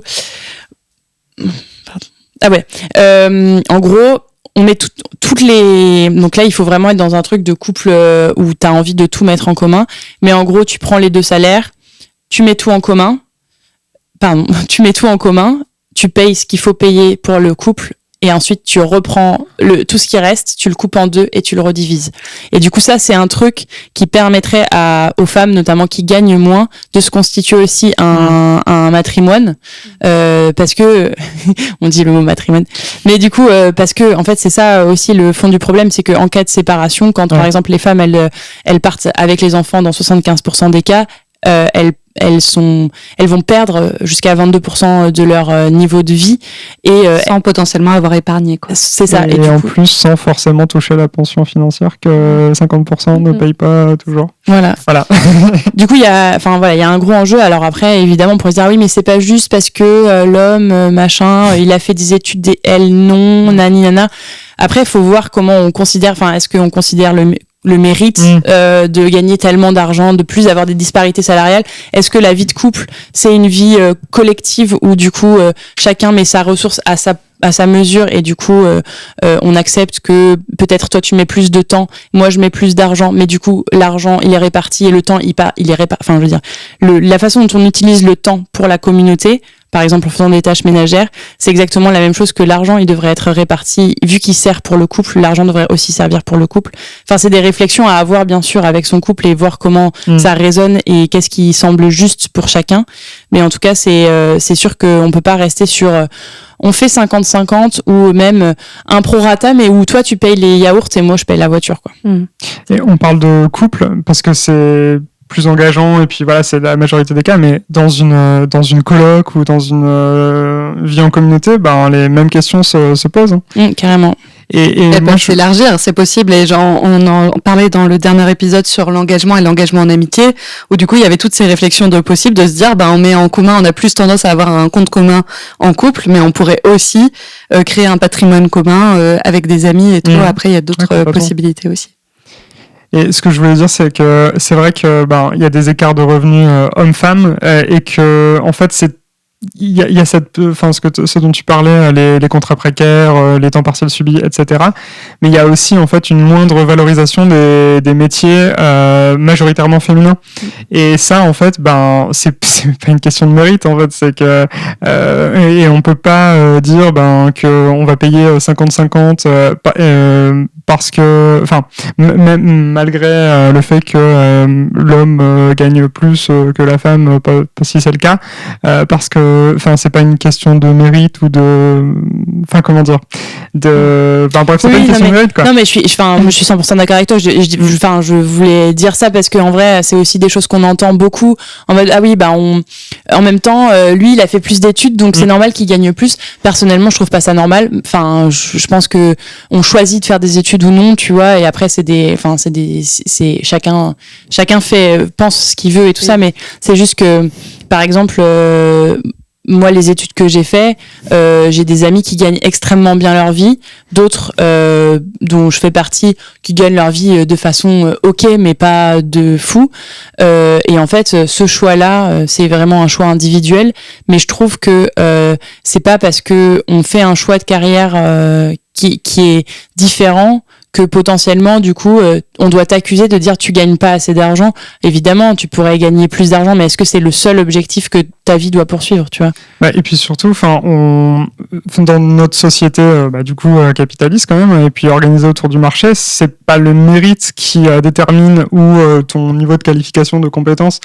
en gros on met toutes les. Donc là, il faut vraiment être dans un truc de couple où t'as envie de tout mettre en commun. Mais en gros, tu prends les 2 salaires, tu mets tout en commun. Tu mets tout en commun, tu payes ce qu'il faut payer pour le couple, et ensuite tu reprends tout ce qui reste, tu le coupes en 2 et tu le redivises. Et du coup, ça, c'est un truc qui permettrait aux femmes, notamment qui gagnent moins, de se constituer aussi un matrimoine, parce que on dit le mot matrimoine, mais du coup parce que en fait c'est ça aussi le fond du problème, c'est que en cas de séparation, quand par exemple les femmes elles partent avec les enfants, dans 75% des cas, elles vont perdre jusqu'à 22% de leur niveau de vie, et sans potentiellement avoir épargné, quoi. C'est ça. Et en plus sans forcément toucher la pension financière que 50% ne payent pas toujours. Voilà. Du coup, il y a un gros enjeu. Alors après, évidemment, on pourrait se dire oui, mais c'est pas juste parce que l'homme machin, il a fait des études, elle non, nani nana. Après, il faut voir comment on considère. Est-ce qu'on considère le mérite de gagner tellement d'argent, de plus avoir des disparités salariales? Est-ce que la vie de couple, c'est une vie collective où du coup chacun met sa ressource à sa mesure, et du coup on accepte que peut-être toi tu mets plus de temps, moi je mets plus d'argent, mais du coup l'argent il est réparti et le temps il est réparti. Je veux dire, la façon dont on utilise le temps pour la communauté, par exemple en faisant des tâches ménagères, c'est exactement la même chose que l'argent. Il devrait être réparti, vu qu'il sert pour le couple, l'argent devrait aussi servir pour le couple. C'est des réflexions à avoir bien sûr avec son couple, et voir comment ça résonne et qu'est-ce qui semble juste pour chacun. Mais en tout cas, c'est sûr qu'on peut pas rester sur on fait 50-50, ou même un prorata, mais où toi tu payes les yaourts et moi je paye la voiture, quoi. Et on parle de couple parce que c'est plus engageant, et puis voilà, c'est la majorité des cas, mais dans une coloc ou dans une vie en communauté, les mêmes questions se posent. Carrément. Et moi, s'élargir, c'est possible. Et on en parlait dans le dernier épisode sur l'engagement et l'engagement en amitié, où du coup il y avait toutes ces réflexions de possible, de se dire on met en commun, on a plus tendance à avoir un compte commun en couple, mais on pourrait aussi créer un patrimoine commun avec des amis et tout. Après, il y a d'autres possibilités aussi. Et ce que je voulais dire, c'est que c'est vrai que il y a des écarts de revenus hommes-femmes, et que en fait c'est il y a ce dont tu parlais, les contrats précaires, les temps partiels subis, etc. Mais il y a aussi en fait une moindre valorisation des métiers majoritairement féminins. Et ça, en fait, c'est pas une question de mérite. En fait, c'est que et on peut pas dire que on va payer 50-50 parce que, enfin, même malgré le fait que l'homme gagne plus que la femme, pas si c'est le cas, parce que c'est pas une question de mérite ou de, comment dire, bref, c'est pas une question de mérite, quoi. Non, mais je suis 100% d'accord avec toi. Je voulais dire ça parce que en vrai, c'est aussi des choses qu'on entend beaucoup en mode en même temps, lui, il a fait plus d'études, donc c'est normal qu'il gagne plus. Personnellement, je trouve pas ça normal. Enfin, je pense que on choisit de faire des études ou non, tu vois, et après c'est chacun pense ce qu'il veut et tout ça, mais c'est juste que, par exemple, moi, les études que j'ai fait, j'ai des amis qui gagnent extrêmement bien leur vie, d'autres dont je fais partie qui gagnent leur vie de façon ok, mais pas de fou. Et en fait, ce choix-là, c'est vraiment un choix individuel. Mais je trouve que c'est pas parce que on fait un choix de carrière qui est différent que potentiellement, du coup, on doit t'accuser de dire tu gagnes pas assez d'argent. Évidemment, tu pourrais gagner plus d'argent, mais est-ce que c'est le seul objectif que ta vie doit poursuivre, tu vois ? Et puis surtout, dans notre société, capitaliste quand même, et puis organisée autour du marché, c'est pas le mérite qui détermine ou ton niveau de qualification, de compétence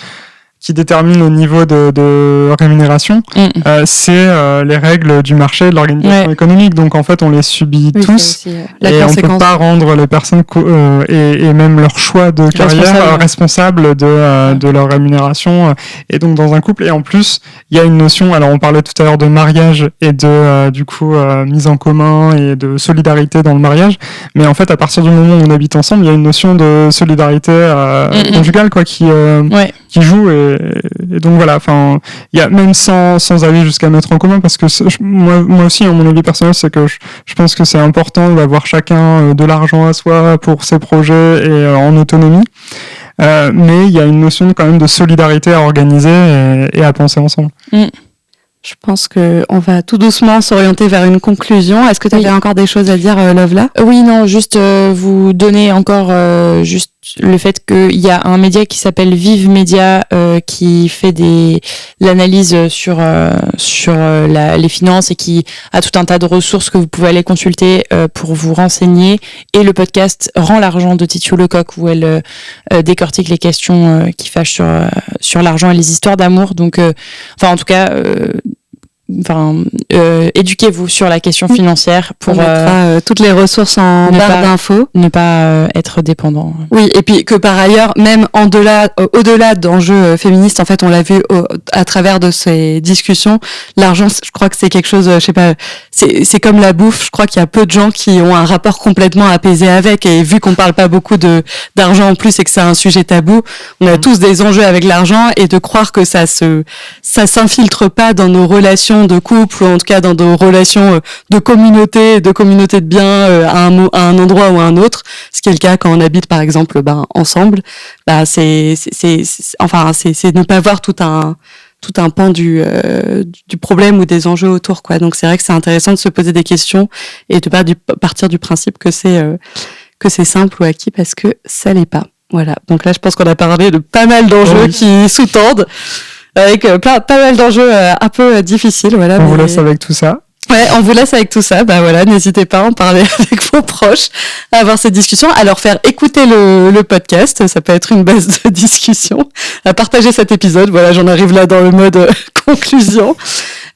qui détermine le niveau de rémunération, c'est les règles du marché, de l'organisation économique. Donc en fait, on les subit tous, aussi, et on peut pas rendre les personnes et même leur choix de carrière responsables de leur rémunération. Et donc dans un couple, et en plus, il y a une notion. Alors on parlait tout à l'heure de mariage et de mise en commun et de solidarité dans le mariage, mais en fait, à partir du moment où on habite ensemble, il y a une notion de solidarité conjugale, quoi, qui joue. Et donc voilà, il y a même sans aller jusqu'à mettre en commun, parce que moi aussi, mon avis personnel, c'est que je pense que c'est important d'avoir chacun de l'argent à soi pour ses projets et en autonomie. Mais il y a une notion quand même de solidarité à organiser et à penser ensemble. Je pense qu'on va tout doucement s'orienter vers une conclusion. Est-ce que tu avais encore des choses à dire, Lovla ? Oui, non, juste vous donner encore juste le fait qu'il y a un média qui s'appelle Vive Média qui fait l'analyse sur les finances et qui a tout un tas de ressources que vous pouvez aller consulter pour vous renseigner. Et le podcast Rends l'argent de Titu Lecoq, où elle décortique les questions qui fâchent sur l'argent et les histoires d'amour. Donc, en tout cas, éduquez-vous sur la question financière pour on mettra toutes les ressources en barre d'infos, ne pas être dépendant. Oui, et puis que par ailleurs, même au-delà d'enjeux féministes, en fait, on l'a vu à travers de ces discussions, l'argent, je crois que c'est quelque chose, je sais pas, c'est comme la bouffe. Je crois qu'il y a peu de gens qui ont un rapport complètement apaisé avec, et vu qu'on parle pas beaucoup d'argent en plus et que c'est un sujet tabou, on a tous des enjeux avec l'argent, et de croire que ça s'infiltre pas dans nos relations de couple, ou en tout cas dans nos relations de communauté de biens à un endroit ou à un autre, ce qui est le cas quand on habite par exemple ensemble, c'est ne pas voir tout un pan du problème ou des enjeux autour, quoi. Donc c'est vrai que c'est intéressant de se poser des questions et de pas partir du principe que c'est simple ou acquis, parce que ça l'est pas. Voilà. Donc là, je pense qu'on a parlé de pas mal d'enjeux qui sous-tendent, avec pas mal d'enjeux un peu difficiles. Voilà. On vous laisse avec tout ça. Ouais, on vous laisse avec tout ça. Voilà, n'hésitez pas à en parler avec vos proches, à avoir cette discussion, à leur faire écouter le podcast. Ça peut être une base de discussion. À partager cet épisode. Voilà, j'en arrive là dans le mode conclusion,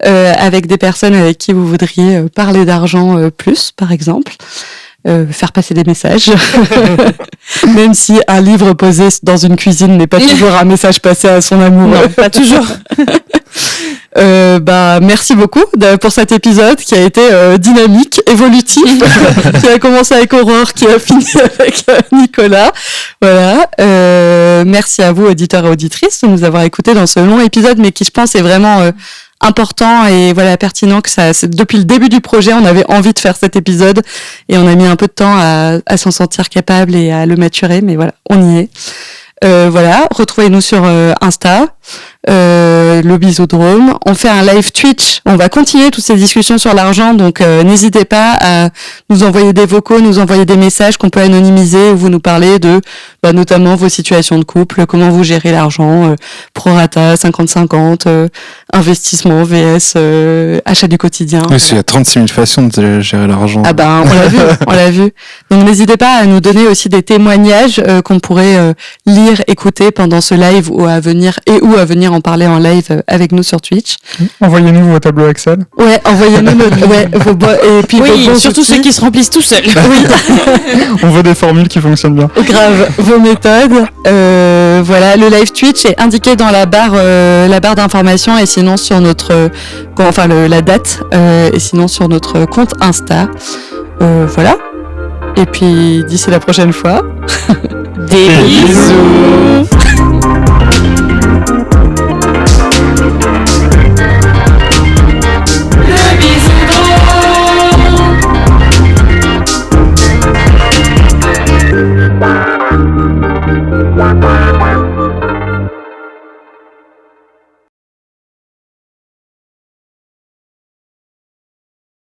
avec des personnes avec qui vous voudriez parler d'argent plus, par exemple. Faire passer des messages. Même si un livre posé dans une cuisine n'est pas toujours un message passé à son amoureux. Non, pas toujours. Merci beaucoup pour cet épisode qui a été dynamique, évolutif, qui a commencé avec Aurore, qui a fini avec Nicolas. Voilà. Merci à vous, auditeurs et auditrices, de nous avoir écoutés dans ce long épisode, mais qui, je pense, est vraiment important et pertinent. Que depuis le début du projet, on avait envie de faire cet épisode, et on a mis un peu de temps à s'en sentir capable et à le maturer, mais voilà, on y est. Retrouvez-nous sur Insta, le Bisodrome. On fait un live Twitch. On va continuer toutes ces discussions sur l'argent, donc n'hésitez pas à nous envoyer des vocaux, nous envoyer des messages qu'on peut anonymiser, où vous nous parlez de notamment vos situations de couple, comment vous gérez l'argent, prorata, 50-50, investissement, VS, achat du quotidien. Oui, il y a 36 000 façons de gérer l'argent. Ah ben, on l'a vu. Donc n'hésitez pas à nous donner aussi des témoignages qu'on pourrait lire, écouter pendant ce live ou à venir en parler en live avec nous sur Twitch. Envoyez-nous vos tableaux Excel. Ouais, envoyez-nous et puis oui, vos surtout ceux qui se remplissent tout seuls. Oui. On veut des formules qui fonctionnent bien. Grave, vos méthodes. Voilà, le live Twitch est indiqué dans la barre d'information et sinon sur notre la date et sinon sur notre compte Insta. Voilà. Et puis d'ici la prochaine fois, Des bisous.